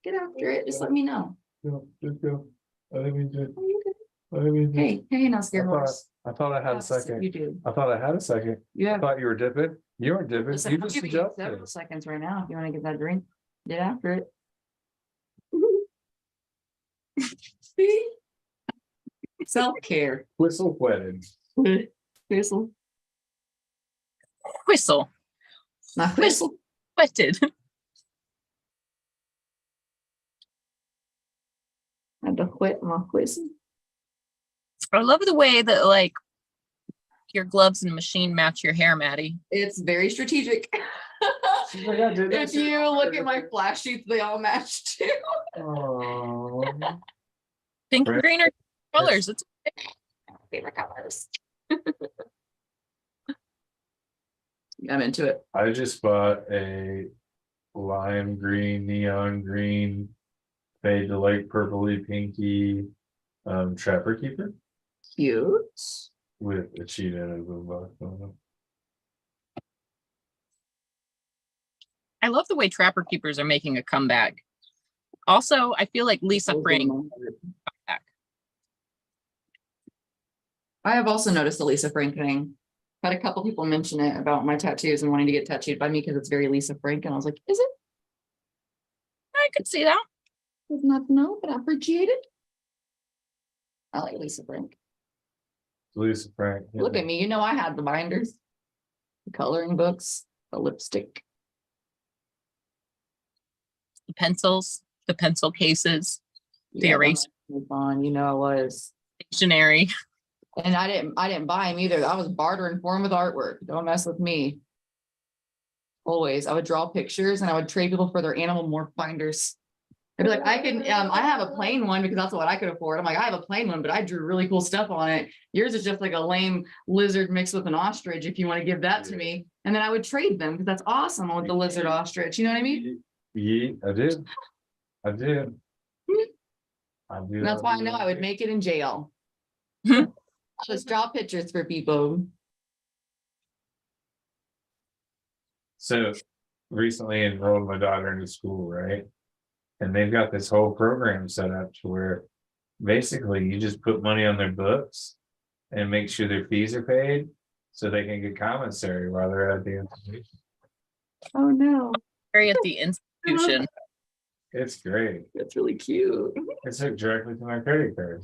Get after it. Just let me know. Go, just go. I think we did. Oh, you good? I think we did. Hey, now scare I thought- horse. I thought I had a You second. do. I thought I had a second. I Yeah. thought you were dipping. You weren't dipping. Listen, You I'll just give you adjusted. several seconds right now if you want to get that drink. Get after it. Self-care. Whistle wetted. Whistle. Whistle, My whistle. wetted. I had to wet my whistle. I love the way that like your gloves and machine match your hair, Maddie. It's very strategic. She's like, I did that If shit. you look at my flash sheets, they all match too. Oh. Pink and Right. green are colors. It's Favorite colors. I'm into it. I just bought a lime green, neon green, fade to like purpley pinky trapper keeper Cute. with a cheetah and a boombox on it. I love the way Trapper Keepers are making a comeback. Also, I feel like Lisa Frank. back. I have also noticed the Lisa Frank thing. Had a couple people mention it about my tattoos and wanting to get tattooed by me because it's very Lisa Frank. And I was like, is it? I could see that. Does not know, but I appreciate it. I like Lisa Frank. Lisa Frank. yeah. Look at me. You know, I had the binders, the coloring books, the lipstick. The pencils, the pencil cases, the Yeah, eraser. that was fun. You know, I was. Dictionary. And I didn't buy them either. I was bartering for them with artwork. Don't mess with me. Always. I would draw pictures and I would trade people for their animal morph binders. I'd be like, I have a plain one because that's what I could afford. I'm like, I have a plain one, but I drew really cool stuff on it. Yours is just like a lame lizard mixed with an ostrich if you want to give that to me. And then I would trade them because that's awesome with the lizard ostrich. You know what I mean? Yeah, I did. I did. I do. And that's why I know I would make it in jail. I'll just draw pictures for people. So recently enrolled my daughter into school, right? And they've got this whole program set up to where basically you just put money on their books and make sure their fees are paid so they can get commissary while they're at the institution. Oh no, Very at the institution. It's great. that's really cute. It's hooked directly to my credit card.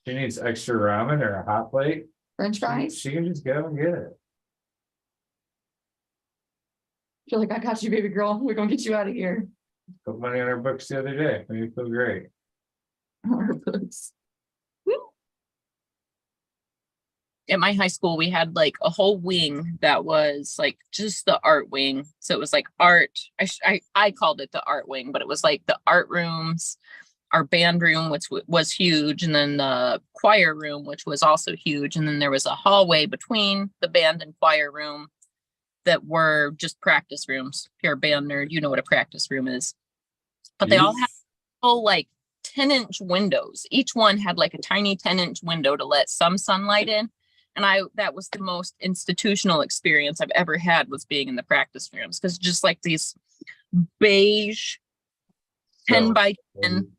She needs extra ramen or a hot plate. French fries. She can just go and get it. Feel like I got you, baby girl. We're gonna get you out of here. Put money on our books the other day. Made me feel great. Our books. At my high school, we had like a whole wing that was like just the art wing. So it was like art. I called it the art wing, but it was like the art rooms, our band room, which was huge, and then the choir room, which was also huge. And then there was a hallway between the band and choir room that were just practice rooms. If you're a band nerd, you know what a practice room is. But they all had full like 10-inch windows. Each one had like a tiny 10-inch window to let some sunlight in. And that was the most institutional experience I've ever had, was being in the practice rooms, because just like these beige 10 by 10,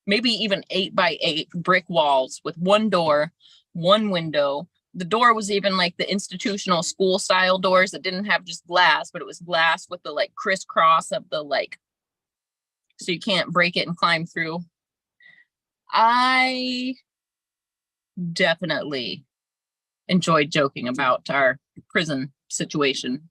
maybe even 8 by 8 brick walls with one door, one window. The door was even like the institutional school style doors that didn't have just glass, but it was glass with the like crisscross of the like, so you can't break it and climb through. I definitely enjoyed joking about our prison situation.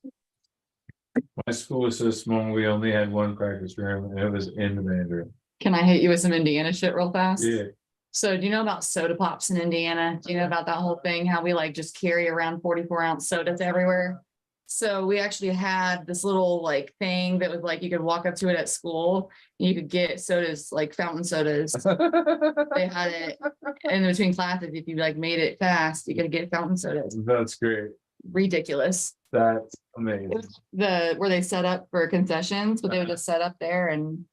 My school was so small, we only had one practice room and it was in the band room. Can I hit you with some Indiana shit real fast? Yeah. So do you know about soda pops in Indiana? Do you know about that whole thing? How we like just carry around 44-ounce sodas everywhere? So we actually had this little like thing that was like, you could walk up to it at school and you could get sodas, like fountain sodas. They had it in between classes. If you like made it fast, you could get fountain sodas. That's great. Ridiculous. That's It amazing. was where they set up for concessions, but they would just set up there and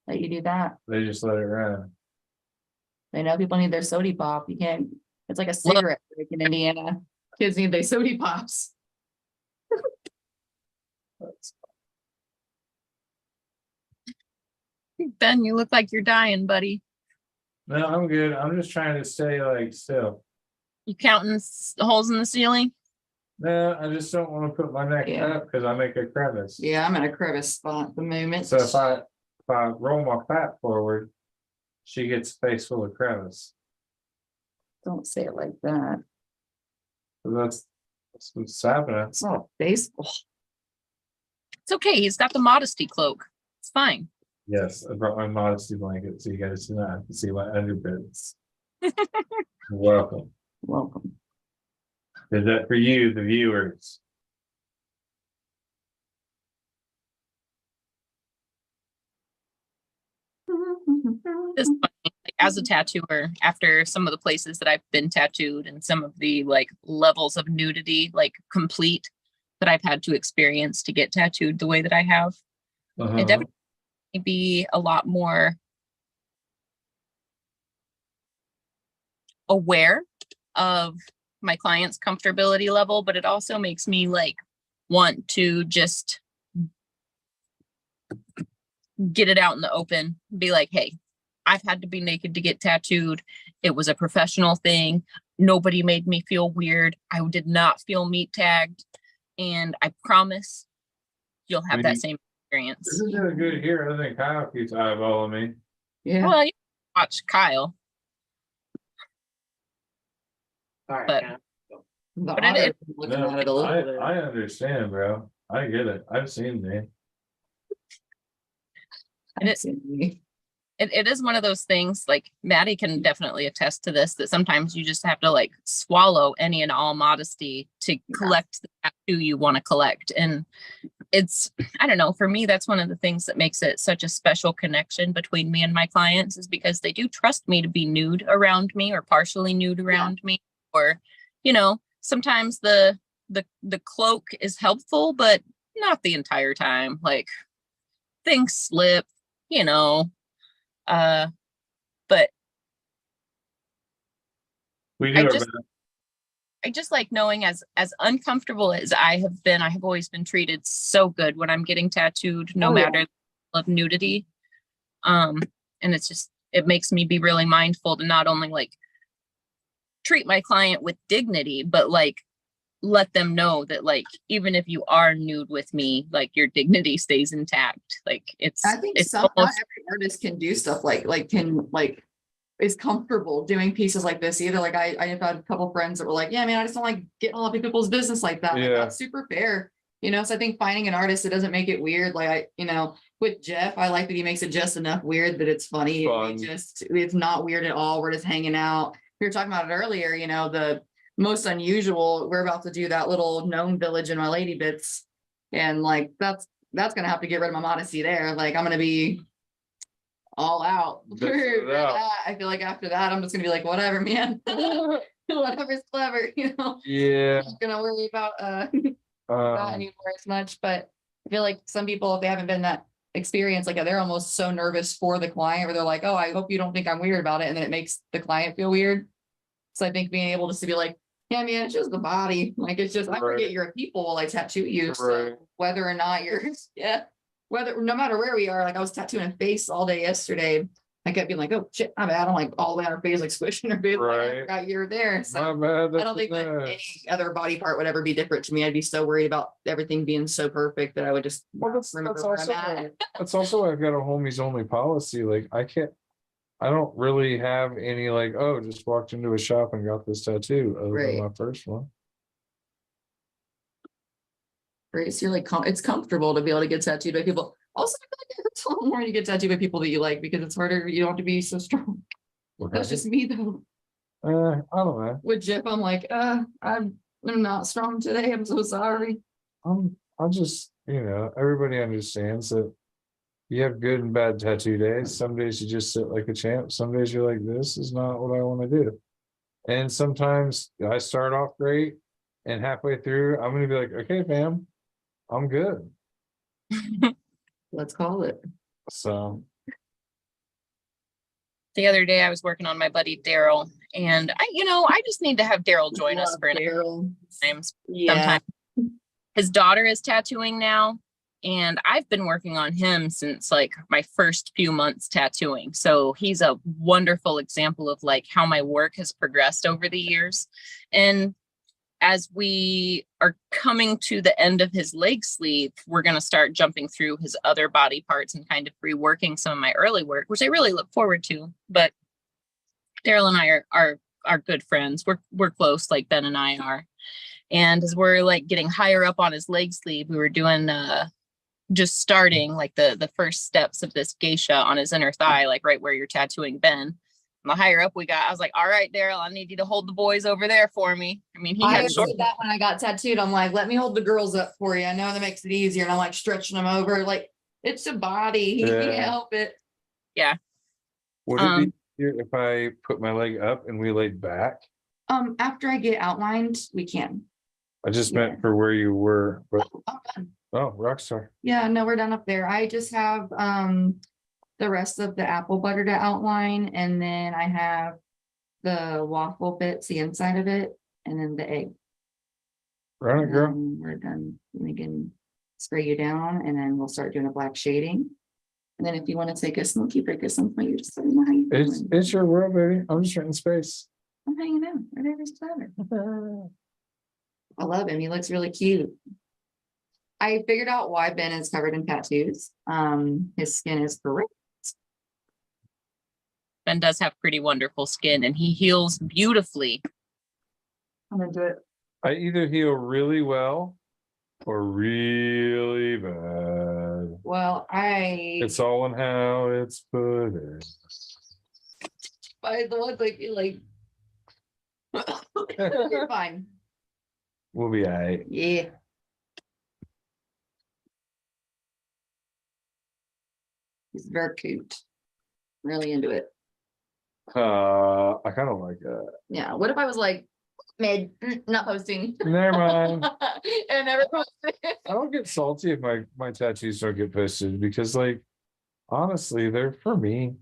let you do that. They just let it run. They know people need their soda pop. You can't, it's like a cigarette break in Indiana. Kids need their soda pops. Ben, you look like you're dying, buddy. No, I'm good. I'm just trying to stay like still. You counting holes in the ceiling? No, I just don't wanna put my neck Yeah. up because I make a crevice. Yeah, I'm in a crevice spot at the moment. So if I roll my fat forward, she gets a face full of crevice. Don't say it like that. So that's what's happening. It's not baseball. It's okay. He's got the modesty cloak. It's fine. Yes, I brought my modesty blanket so you guys can see my underbits. You're welcome. Welcome. Is that for you, the viewers? This like, as a tattooer, after some of the places that I've been tattooed and some of the like levels of nudity, like complete, that I've had to experience to get tattooed the way that I have, Uh-huh. it definitely be a lot more aware of my client's comfortability level, but it also makes me like want to just get it out in the open, be like, hey, I've had to be naked to get tattooed. It was a professional thing. Nobody made me feel weird. I did not feel meat tagged. And I promise you'll have that same experience. This isn't good here. I think Kyle keeps eyeballing me. Yeah. Well, you watch Kyle. All right, But- Cam. The But it- otter looking No, at it a little bit. I understand, bro. I get it. I've seen me. and it- I've seen me. It is one of those things, like Maddie can definitely attest to this, that sometimes you just have to like swallow any and all modesty to collect the tattoo you want to collect. And it's, I don't know, for me, that's one of the things that makes it such a special connection between me and my clients, is because they do trust me to be nude around me or partially nude around me. Or, you know, sometimes the cloak is helpful, but not the entire time. Like things slip, you know. But We do I our just- best. I just like knowing, as uncomfortable as I have been, I have always been treated so good when I'm getting tattooed, no Oh, yeah. matter the level of nudity. And it's just, it makes me be really mindful to not only like treat my client with dignity, but like let them know that like even if you are nude with me, like your dignity stays intact. Like it's I think it's not almost every artist can do stuff is comfortable doing pieces like this either. Like I've had a couple friends that were like, yeah, man, I just don't like getting all up in people's business like that. Like, Yeah. that's super fair. You know, so I think finding an artist that doesn't make it weird, like with Jeff, I like that he makes it just enough weird that it's funny. Fun. It's not weird at all. We're just hanging out. We were talking about it earlier, the most unusual, we're about to do that little gnome village in my lady bits. And like, that's gonna have to get rid of my modesty there. Like, I'm gonna be all out. That's it for out. that. I feel like after that, I'm just gonna be like, whatever, man. Whatever's clever, Yeah. Not gonna worry about that anymore as much. But I feel like some people, if they haven't been that experience, like they're almost so nervous for the client, where they're like, oh, I hope you don't think I'm weird about it. And then it makes the client feel weird. So I think being able to be like, yeah, man, it's just the body. Like, it's just, I forget Right. you're a people while I tattoo you. Right. So whether or not you're, no matter where we are, like I was tattooing a face all day yesterday. I kept being like, oh shit, my bad. I'm like all the way on her face, like squishing her face. Like, I Right. forgot you were there. So My bad. I That's don't think that the any best. other body part would ever be different to me. I'd be so worried about everything being so perfect that I would just Well, not that's remember where I'm also at. that's also why I've got a homies only policy. Like I don't really have any like, oh, just walked into a shop and got this tattoo other Right. than my first one. Right, so you're like, it's comfortable to be able to get tattooed by people. Also, I feel like it hurts a little more when you get tattooed by people that you like, because it's harder. You don't have to be so strong. That's just me though. I don't know. With Jeff, I'm like, I'm not strong today. I'm so sorry. I'll just, everybody understands that you have good and bad tattoo days. Some days you just sit like a champ. Some days you're like, this is not what I want to do. And sometimes I start off great and halfway through, I'm gonna be like, okay, fam, I'm good. Let's call it. So the other day I was working on my buddy Daryl, and I just need to have Daryl join us Love for an Daryl. times. Yeah. Sometime. His daughter is tattooing now, And I've been working on him since like my first few months tattooing. So he's a wonderful example of like how my work has progressed over the years. And as we are coming to the end of his leg sleeve, we're going to start jumping through his other body parts and kind of reworking some of my early work, which I really look forward to. But Daryl and I are good friends. We're close, like Ben and I are. And as we're like getting higher up on his leg sleeve, we were doing just starting like the first steps of this geisha on his inner thigh, like right where you're tattooing Ben. And the higher up we got, I was like, all right, Daryl, I need you to hold the boys over there for me. I mean, he I had short. did that when I got tattooed. I'm like, let me hold the girls up for you. I know that makes it easier. And I'm like stretching them over. Like, it's a body. He can't Yeah. help it. Would it be easier if I put my leg up and we laid back? After I get outlined, we can. I just Yeah. meant for where you were, but, I'm done. oh, Rockstar. Yeah, no, we're done up there. I just have the rest of the apple butter to outline, and then I have the waffle bits, the inside of it, and then the egg. Run it, And girl. then we're done. We can spray you down, and then we'll start doing a black shading. And then if you want to take a smoky break or something, you just let me know how you It's doing. your world, baby. I'm just renting space. I'm hanging out. Whatever's better. I love him. He looks really cute. I figured out why Ben is covered in tattoos. His skin is great. Ben does have pretty wonderful skin and he heals beautifully. I'm into it. I either heal really well or really bad. Well, It's all in how it's put in. by the ones I feel like. You're fine. We'll be all right. Yeah. He's very cute. Really into it. I kind of like that. Yeah. What if I was like mid, not posting? Never mind. And never posted. I don't get salty if my tattoos don't get posted because, like, honestly, they're for me.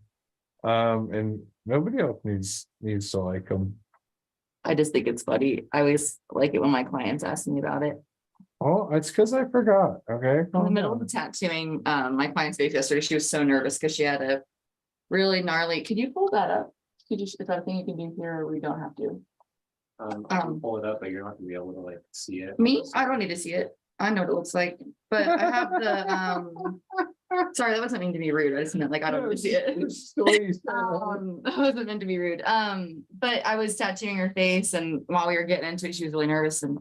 And nobody else needs to like them. I just think it's funny. I always like it when my clients ask me about it. Oh, it's because I forgot. Okay. In the middle of the tattooing, my client's face yesterday, she was so nervous because she had a really gnarly, could you pull that up? Could you, is that a thing you can do here or we don't have to? I can pull it up, but you're not gonna be able to like see it. Me? I don't need to see it. I know what it looks like, but I have the, sorry, that wasn't mean to be rude. I just meant like, I don't need to see it. That wasn't meant to be rude. But I was tattooing her face and while we were getting into it, she was really nervous and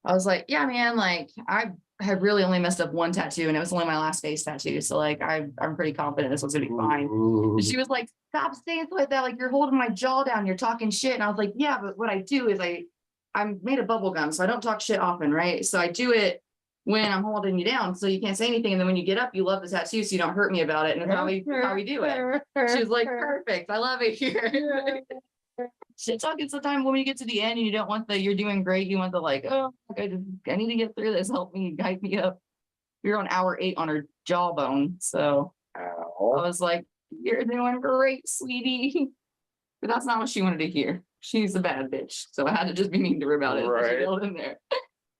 I was like, yeah, man, like I had really only messed up one tattoo and it was only my last face tattoo. So like, I'm pretty confident this was gonna be fine. And she was like, stop saying stuff like that. Like you're holding my jaw down, you're talking shit. And I was like, yeah, but what I do is I'm made of bubble gum, so I don't talk shit often, right? So I do it when I'm holding you down, so you can't say anything. And then when you get up, you love the tattoo, so you don't hurt me about it. And that's how we do it. She was like, perfect. I love it here. Shit talking sometimes when you get to the end and you don't want the you're doing great, you want the like, oh, I need to get through this. Help me, guide me up. You're on hour 8 on her jawbone. So I was like, you're doing great, sweetie. But that's not what she wanted to hear. She's a bad bitch. So I had to just be mean to her about it. So she Right. yelled in there.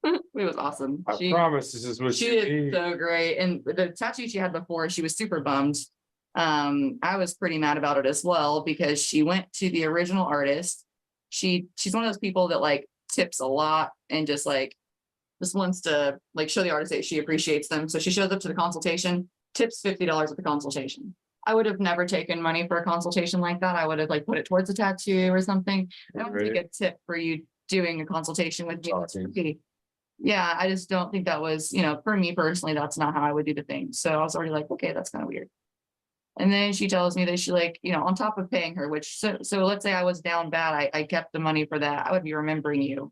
It was awesome. I promise this is what She you did need. so great. And the tattoo she had before, she was super bummed. I was pretty mad about it as well because she went to the original artist. She's one of those people that like tips a lot and just wants to like show the artist that she appreciates them. So she shows up to the consultation, tips $50 at the consultation. I would have never taken money for a consultation like that. I would have like put it towards a tattoo or something. I don't take a tip for you doing a consultation with me. It's Talking. free. Yeah, I just don't think that was, for me personally, that's not how I would do the thing. So I was already like, okay, that's kind of weird. And then she tells me that she on top of paying her, which so let's say I was down bad, I kept the money for that. I would be remembering you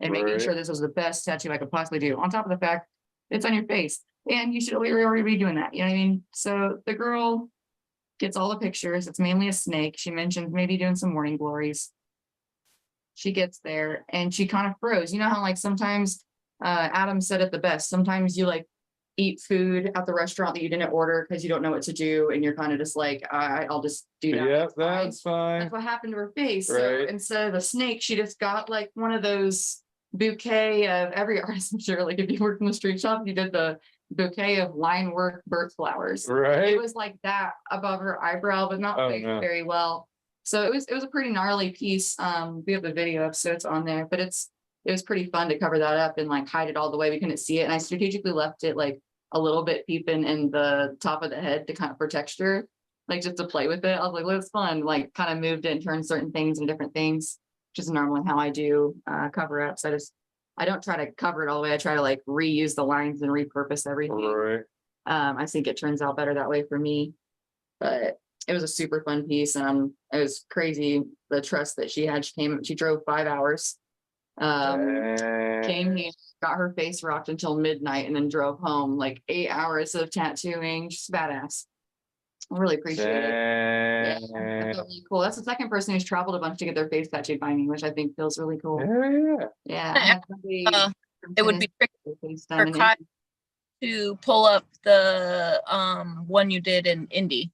and making Right. sure this was the best tattoo I could possibly do. On top of the fact it's on your face and you should already be doing that. You know what I mean? So the girl gets all the pictures. It's mainly a snake. She mentioned maybe doing some morning glories. She gets there and she kind of froze. You know how like sometimes Adam said it the best. Sometimes you like eat food at the restaurant that you didn't order because you don't know what to do. And you're kind of just like, I'll just do that. Yeah, It's fine." that's fine. That's what happened to her face. So Right. instead of a snake, she just got like one of those bouquet of every artist. I'm sure like if you worked in the street shop, you did the bouquet of line work birth flowers. Right? It was like that above her eyebrow, but not Oh, placed no. very well. So it was a pretty gnarly piece. We have the video of, so it's on there, but it was pretty fun to cover that up and like hide it all the way. We couldn't see it. And I strategically left it like a little bit peeping in the top of the head to kind of for texture, like just to play with it. I was like, well, it's fun, like kind of moved it and turned certain things into different things, which is normally how I do cover ups. I don't try to cover it all the way. I try to like reuse the lines and repurpose everything. Right. I think it turns out better that way for me. But it was a super fun piece. It was crazy the trust that she had. She drove 5 hours. Came here, got her face rocked until midnight, and then drove home like 8 hours of tattooing. Just badass. I really appreciate it. Yeah, I felt really cool. That's the second person who's traveled a bunch to get their face tattooed by me, which I think feels really cool. Yeah. Yeah, I had somebody It would be tricky get their face for done in Kyle to pull up the one you did in Indy.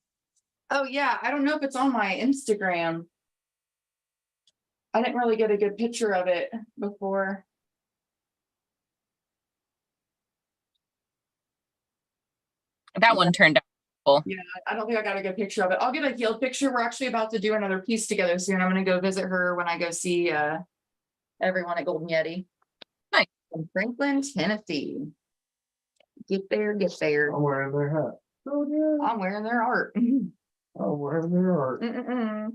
Oh yeah, I don't know if it's on my Instagram. I didn't really get a good picture of it before. That one turned out. I don't think I got a good picture of it. I'll get a healed picture. We're actually about to do another piece together soon. I'm gonna go visit her when I go see everyone at Golden Yeti. Nice. In Franklin, Tennessee. Get there, get there. I'm wearing their hat. Oh, yeah. I'm wearing their art. I'm wearing their art. Mm-mm-mm.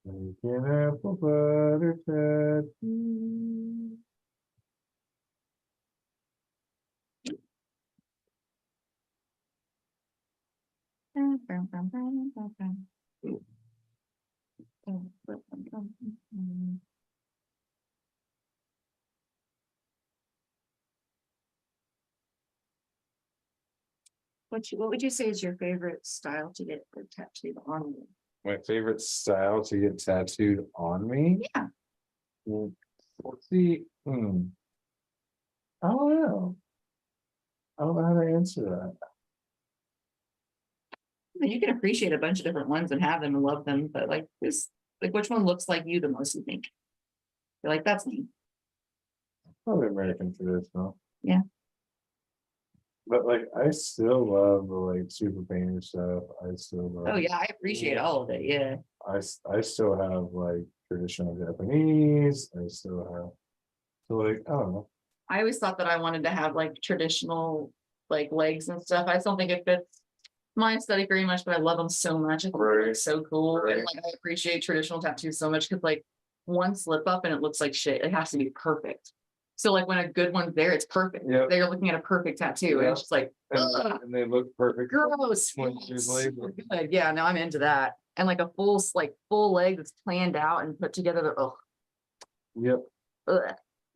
Making apple butter tattoo. What would you say is your favorite style to get the tattooed on you? My favorite style to get tattooed on me? Yeah. Well, let's see. I don't know. I don't know how to answer that. You can appreciate a bunch of different ones and have them and love them, but like this, like which one looks like you the most, you think? You're like, that's me. Probably American traditional. Yeah. But like, I still love the like super painter stuff. I still love. Oh yeah, I appreciate all of it, yeah. I still have like traditional Japanese. I still have. So like, I don't know. I always thought that I wanted to have like traditional like legs and stuff. I just don't think it fits my aesthetic very much, but I love them so much. I think they're Right. so cool. And Right. like I appreciate traditional tattoos so much because like one slip up and it looks like shit. It has to be perfect. So like when a good one's there, it's perfect. Yep. They're looking at a perfect tattoo and Yeah. it's just like, ugh, And they look perfect. gross. 20 years later. Super good. Yeah, no, I'm into that. And like a full leg that's planned out and put together. Oh, Yep.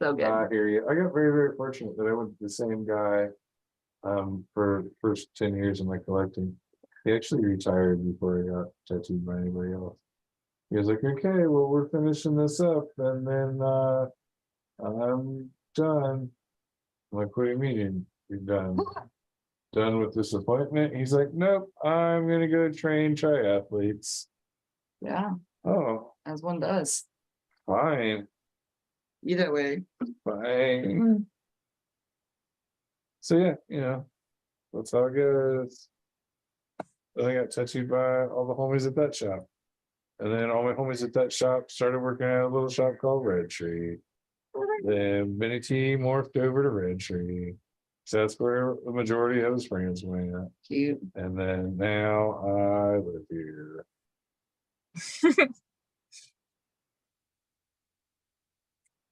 so good. I hear you. I got very, very fortunate that I went to the same guy for the first 10 years of my collecting. He actually retired before he got tattooed by anybody else. He was like, okay, well, we're finishing this up and then I'm done. I'm like, what do you mean you're done? Done with this appointment? He's like, nope, I'm gonna go train triathletes. Yeah, Oh, as one does. fine, Either way. fine. So yeah, that's how it goes. Then I got tattooed by all the homies at that shop. And then all my homies at that shop started working at a little shop called Red Tree. Then Benny T morphed over to Red Tree. So that's where the majority of his friends went. Cute. And then now I live here.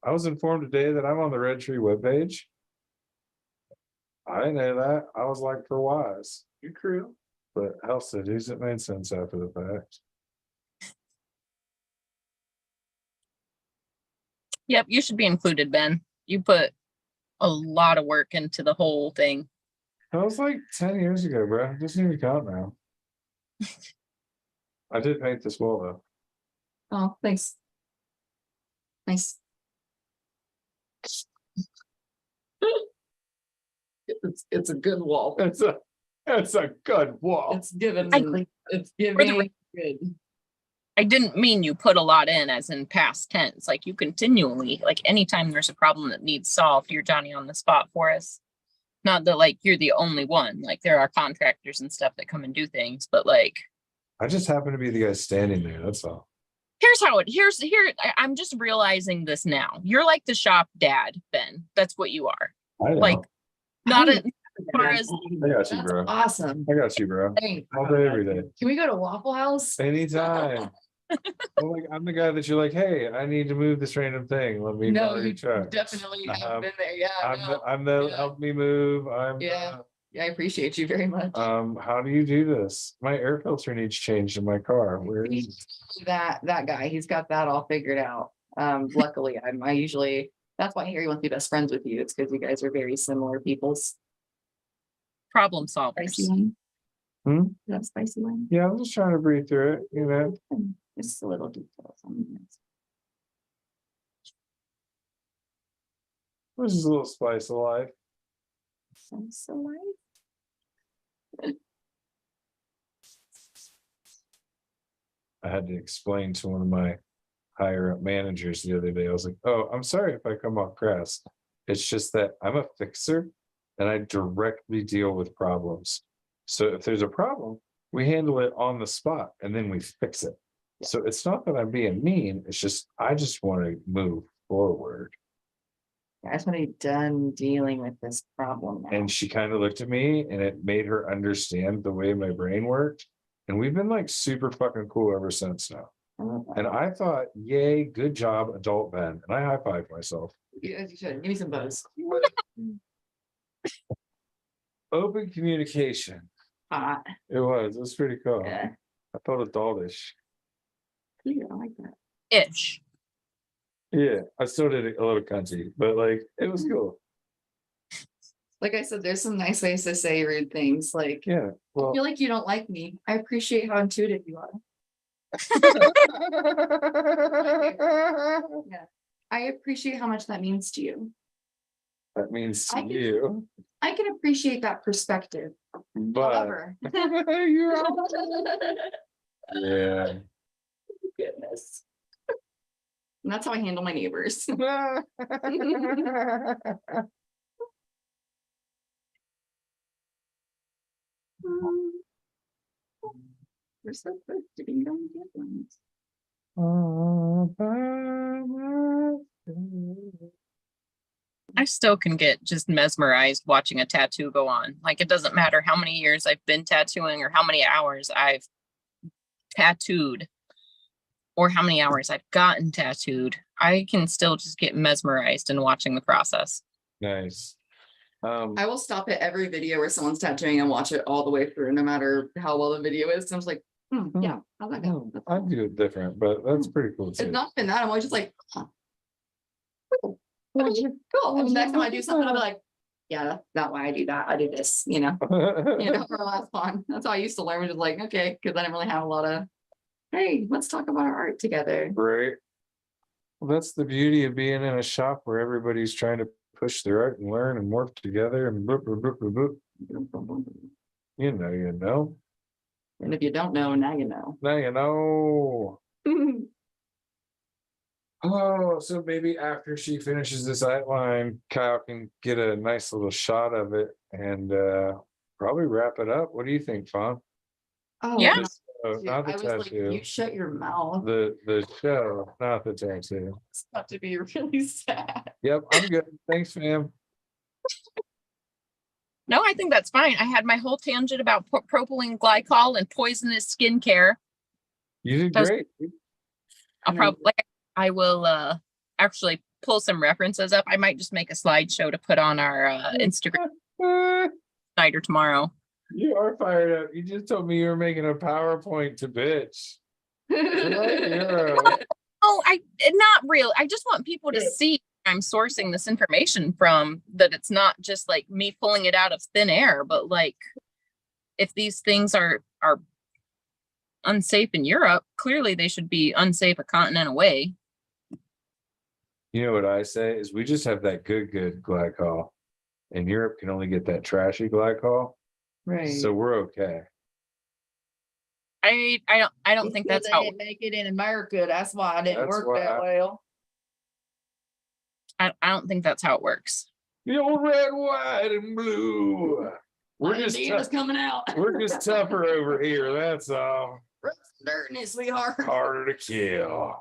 I was informed today that I'm on the Red Tree webpage. I didn't know that. I was like, for wise. You crew. But Hell Cities, it made sense after the fact. Yep, you should be included, Ben. You put a lot of work into the whole thing. That was like 10 years ago, bro. It doesn't even count now. I did paint this wall though. Oh, thanks. Nice. It's a good wall. It's a It's a good wall. It's given, it's the giving good. I didn't mean you put a lot in as in past tense, like you continually, like anytime there's a problem that needs solved, you're Johnny on the spot for us. Not that like you're the only one, like there are contractors and stuff that come and do things, but like, I just happen to be the guy standing there, that's all. I'm just realizing this now. You're like the shop dad, Ben. That's what you are. I know. Like, not I as far as I got you, That's bro. awesome. I got you, bro. Thanks. All day, every day. Can we go to Waffle House? Anytime. Well, like, I'm the guy that you're like, hey, I need to move this random thing. Let me No, borrow you your truck. definitely have Um, been there. Yeah. no. I'm the Yeah. help me move. Yeah. Yeah, I appreciate you very much. How do you do this? My air filter needs changed in my car. Where is it? That guy, he's got that all figured out. Luckily, I usually, that's why Harry wants to be best friends with you. It's because you guys are very similar peoples. problem solvers. Spicy one. Hmm? That spicy one. Yeah, I'm just trying to breathe through it, you know. Just a little details on this. This is a little spice of life. So light. I had to explain to one of my higher up managers the other day. I was like, oh, I'm sorry if I come off crass. It's just that I'm a fixer and I directly deal with problems. So if there's a problem, we handle it on the spot and then we fix it. So it's not that I'm being mean, it's just I just want to move forward. I just want to be done dealing with this problem now. And she kind of looked at me and it made her understand the way my brain worked. And we've been like super fucking cool ever since now. I love that. And I thought, yay, good job, adult Ben. And I high fived myself. Yes, you should. Give me some buzz. Open communication. Hot. It was pretty cool. Yeah. I felt adultish. Yeah, I like that. Ish. Yeah, I still did it a little cunty, but like it was cool. Like I said, there's some nice ways to say rude things. Like, Yeah. I Well, feel like you don't like me. I appreciate how intuitive you are. Yeah. I appreciate how much that means to you. that means to I can- you, I can appreciate that perspective. but However. you're yeah. Goodness. And that's how I handle my neighbors. We're so close to being done with the ones. I still can get just mesmerized watching a tattoo go on. Like it doesn't matter how many years I've been tattooing or how many hours I've tattooed or how many hours I've gotten tattooed. I can still just get mesmerized in watching the process. Nice. I will stop at every video where someone's tattooing and watch it all the way through, no matter how well the video is. And I'm just like, yeah, how'd that go? That's I cool. do it different, but that's pretty cool It's too. not been that. I'm always just like, huh. Cool. Cool. And the next time I do something, I'll be like, yeah, that's not why I do that. I do this, you know, for a lot of fun. That's how I used to learn, which is like, okay, because I didn't really have a lot of, hey, let's talk about our art together. Right. Well, that's the beauty of being in a shop where everybody's trying to push their art and learn and work together and boop, boop, boop, boop, boop. You know. And if you don't know, now you know. Now you know. Oh, so maybe after she finishes this outline, Kyle can get a nice little shot of it and probably wrap it up. What do you think, Fawn? Oh, Yeah. Not the I was like, tattoo. you shut your mouth. The show, not the tattoo. It's about to be really sad. Yep, I'm good. Thanks, ma'am. No, I think that's fine. I had my whole tangent about propylene glycol and poisonous skincare. You did That was- great. I'll probably, I will actually pull some references up. I might just make a slideshow to put on our Instagram tonight or tomorrow. You are fired up. You just told me you were making a PowerPoint to bitch. Yeah. Oh, not real. I just want people to see I'm sourcing this information from, that it's not just like me pulling it out of thin air, but like if these things are unsafe in Europe, clearly they should be unsafe a continent away. You know what I say is we just have that good glycol. And Europe can only get that trashy glycol. Right. So we're okay. I don't think that's how, Make it in America, that's why it didn't That's work why that I- well. I don't think that's how it works. You're red, white, and blue. We're just Indiana's coming out. we're just tougher over here. That's all. Dirt in it, sweetheart. Harder to kill.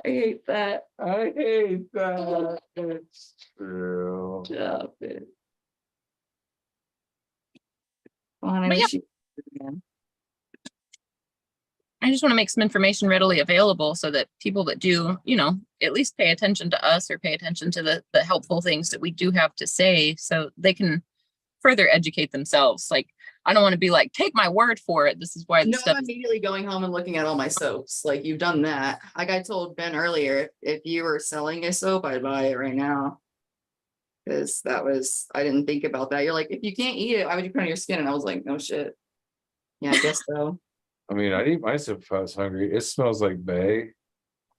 I hate that. I hate that. It's true. Stop it. Fine, But I yeah. wish you- I just want to make some information readily available so that people that do, at least pay attention to us or pay attention to the helpful things that we do have to say so they can further educate themselves. Like, I don't want to be like, take my word for it. This is why the No, stuff I'm is immediately going home and looking at all my soaps. Like you've done that. Like I told Ben earlier, if you were selling a soap, I'd buy it right now. Cause I didn't think about that. You're like, if you can't eat it, why would you put it on your skin? And I was like, no shit. Yeah, I guess so. I mean, I'd eat my soap if I was hungry. It smells like Bay.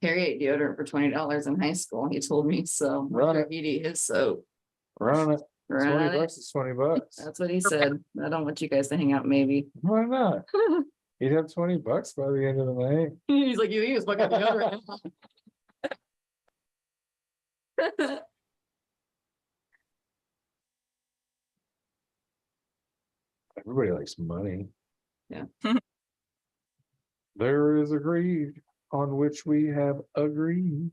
Harry ate deodorant for $20 in high school. He told me so. Right. Sure he'd eat his soap. Run it. Right. $20 is $20. That's what he said. I don't want you guys to hang out, maybe. Why not? You'd have $20 by the end of the night. He's like, you use fucking deodorant. Everybody likes money. Yeah. There is a greed on which we have agreed.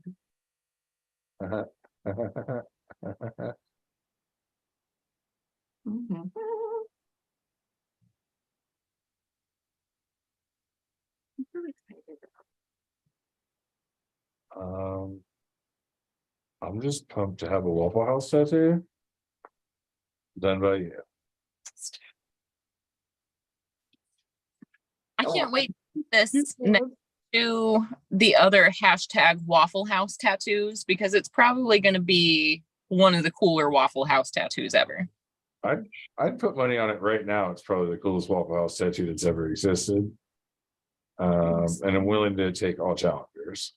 Mhm. I'm really excited. I'm just pumped to have a Waffle House tattoo. Done by you. I Oh, can't wait to put this next to the other hashtag Waffle House tattoos because it's probably going to be one of the cooler Waffle House tattoos ever. I'd put money on it right now. It's probably the coolest Waffle House tattoo that's ever existed. And I'm willing to take all challengers.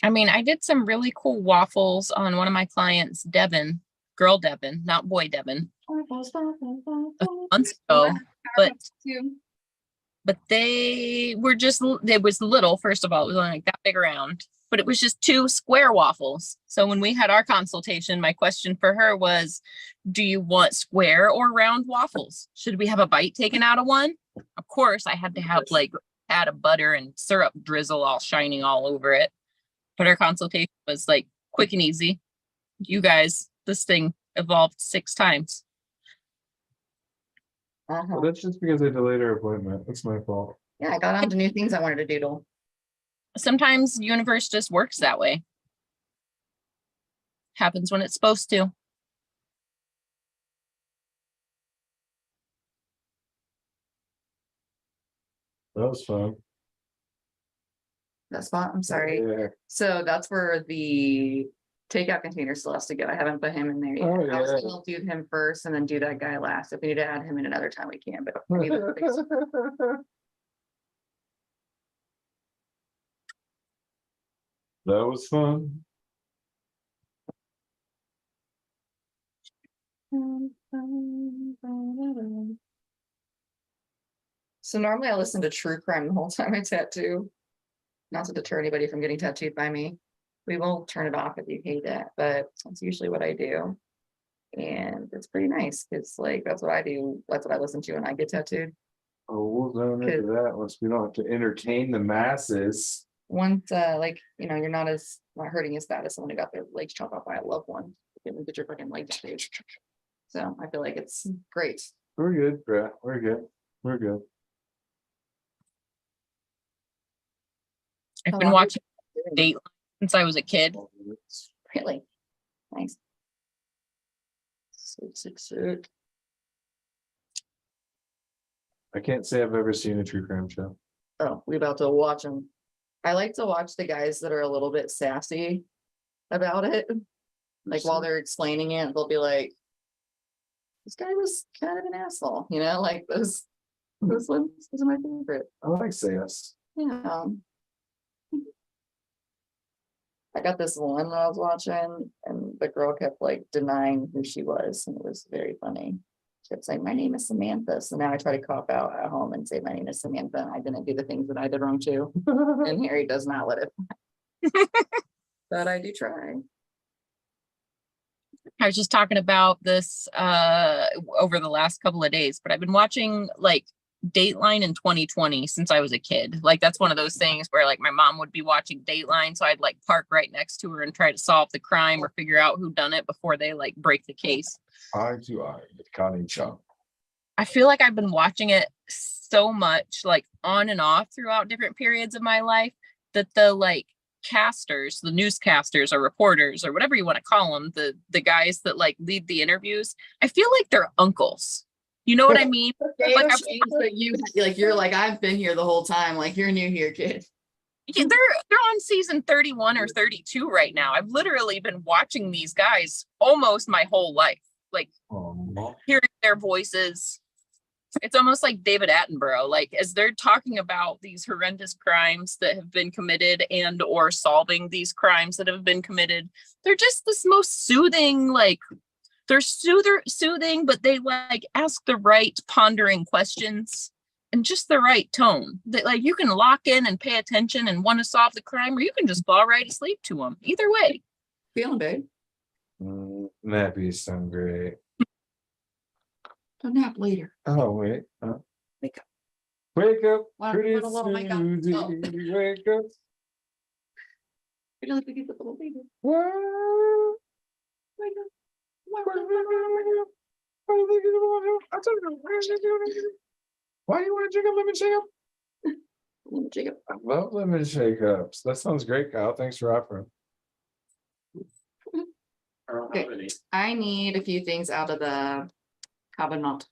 I mean, I did some really cool waffles on one of my clients, Devin, girl Devin, not boy Devin, months ago. But they were just, it was little, first of all, it was only like that big around, but it was just 2 square waffles. So when we had our consultation, my question for her was, do you want square or round waffles? Should we have a bite taken out of one? Of course, I had to have like pat of butter and syrup drizzle all shining all over it. But our consultation was like quick and easy. You guys, this thing evolved 6 times. Well, that's just because I delayed our appointment. That's my fault. Yeah, I got on to new things I wanted to doodle. Sometimes universe just works that way. Happens when it's supposed to. That was fun. That spot, I'm sorry. Yeah. So that's where the takeout container still has to go. I haven't put him in there yet. Oh, I was yeah. gonna do him first and then do that guy last. If we need to add him in another time, we can, but. I need to fix- That was fun. So normally I listen to true crime the whole time I tattoo. Not to deter anybody from getting tattooed by me. We will turn it off if you hate it, but that's usually what I do. And it's pretty nice, because like, that's what I do, that's what I listen to when I get tattooed. Oh, we'll go into that once we don't have to entertain the masses. Once, like, you're not hurting as bad as someone who got their legs chopped off by a loved one. You can get your fucking legs shaved. So I feel like it's great. We're good, Brett. We're good. We're good. I've How been long watching have you been doing Dateline since I was a kid. this? Really? Nice. Sick. I can't say I've ever seen a true crime show. Oh, we about to watch them. I like to watch the guys that are a little bit sassy about it. Like while they're explaining it, they'll be like, this guy was kind of an asshole, like those ones, those are my favorite. I like sass. Yeah. I got this one that I was watching and the girl kept like denying who she was and it was very funny. She kept saying, my name is Samantha. So now I try to cop out at home and say, my name is Samantha. And I didn't do the things that I did wrong too. And Harry does not let it. But I do try. I was just talking about this over the last couple of days, but I've been watching like Dateline in 2020 since I was a kid. Like that's one of those things where like my mom would be watching Dateline, so I'd like park right next to her and try to solve the crime or figure out who done it before they like break the case. Eye to eye with Connie Chung. I feel like I've been watching it so much, like on and off throughout different periods of my life, that the like casters, the newscasters or reporters or whatever you want to call them, the guys that like lead the interviews, I feel like they're uncles. You know what I mean? Like, You're like, I've been here the whole time. Like you're new here, kid. Yeah, they're on season 31 or 32 right now. I've literally been watching these guys almost my whole life, like hearing their voices. It's almost like David Attenborough, like as they're talking about these horrendous crimes that have been committed and or solving these crimes that have been committed. They're just this most soothing, like they're soothing, but they like ask the right pondering questions and just the right tone that like you can lock in and pay attention and want to solve the crime, or you can just fall right asleep to them. Either way. Feeling big. Nappies sound great. A nap later. Oh, wait. Wake up. Wake up. Wanna Pretty put a little makeup? Susie, Oh. wake up. Really big little baby. What? Wake up. Why do you want to drink a lemon shake up? Jacob. I love lemon shake ups. That sounds great, Kyle. Thanks for offering. I don't have Okay. any. I need a few things out of the cabinet.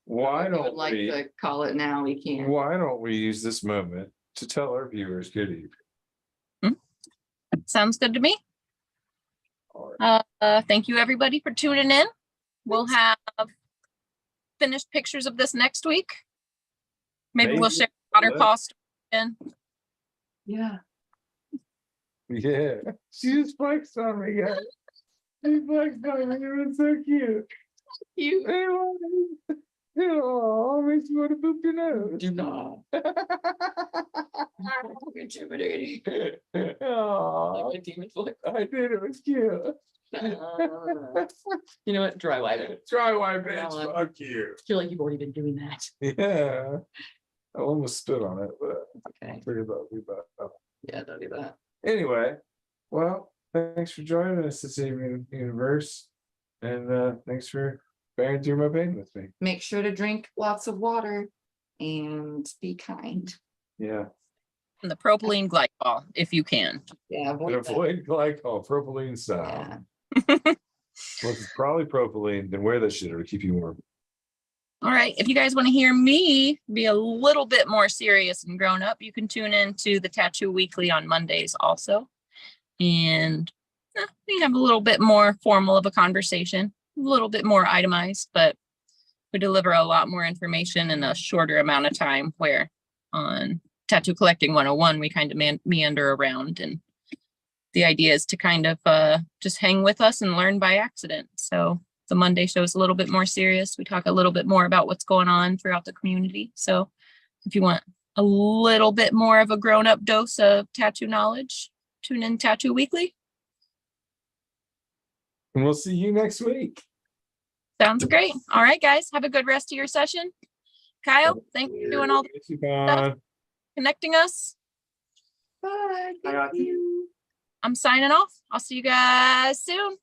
Why If you would don't like we? to call it now, we can. Why don't we use this moment to tell our viewers good evening? Sounds good to me. All right. Thank you everybody for tuning in. We'll have finished pictures of this next week. Maybe we'll Maybe. share water Let's- cost. And Yeah. Yeah, she just flexed on me, guys. She flexed on me. It was so cute. You Oh, makes you want to boop your nose. do not. Intimidating. Aw, Like a demon foot. I did. It was cute. You know what? Dry wipe it. Try wipe it. That one. Fuck you. I feel like you've already been doing that. Yeah. I almost spit on it, but Okay. I figured that would be better. Yeah, don't do that. Anyway, well, thanks for joining us this evening, Universe. And thanks for bearing through my pain with me. Make sure to drink lots of water and be kind. Yeah. the propylene glycol if you can. Yeah. And avoid that. avoid glycol, propylene style. Yeah. Well, if it's probably propylene, then wear that shit to keep you warm. All right. If you guys want to hear me be a little bit more serious and grown up, you can tune in to the Tattoo Weekly on Mondays also. And we have a little bit more formal of a conversation, a little bit more itemized, but we deliver a lot more information in a shorter amount of time, where on Tattoo Collecting 101, we kind of meander around, and the idea is to kind of just hang with us and learn by accident. So the Monday show is a little bit more serious. We talk a little bit more about what's going on throughout the community. So if you want a little bit more of a grown-up dose of tattoo knowledge, tune in Tattoo Weekly. And we'll see you next week. Sounds great. All right, guys, have a good rest of your session. Kyle, thanks for doing all the Thank you, Bond. connecting us. Bye. I got Thank you. I'm signing off. I'll see you guys soon.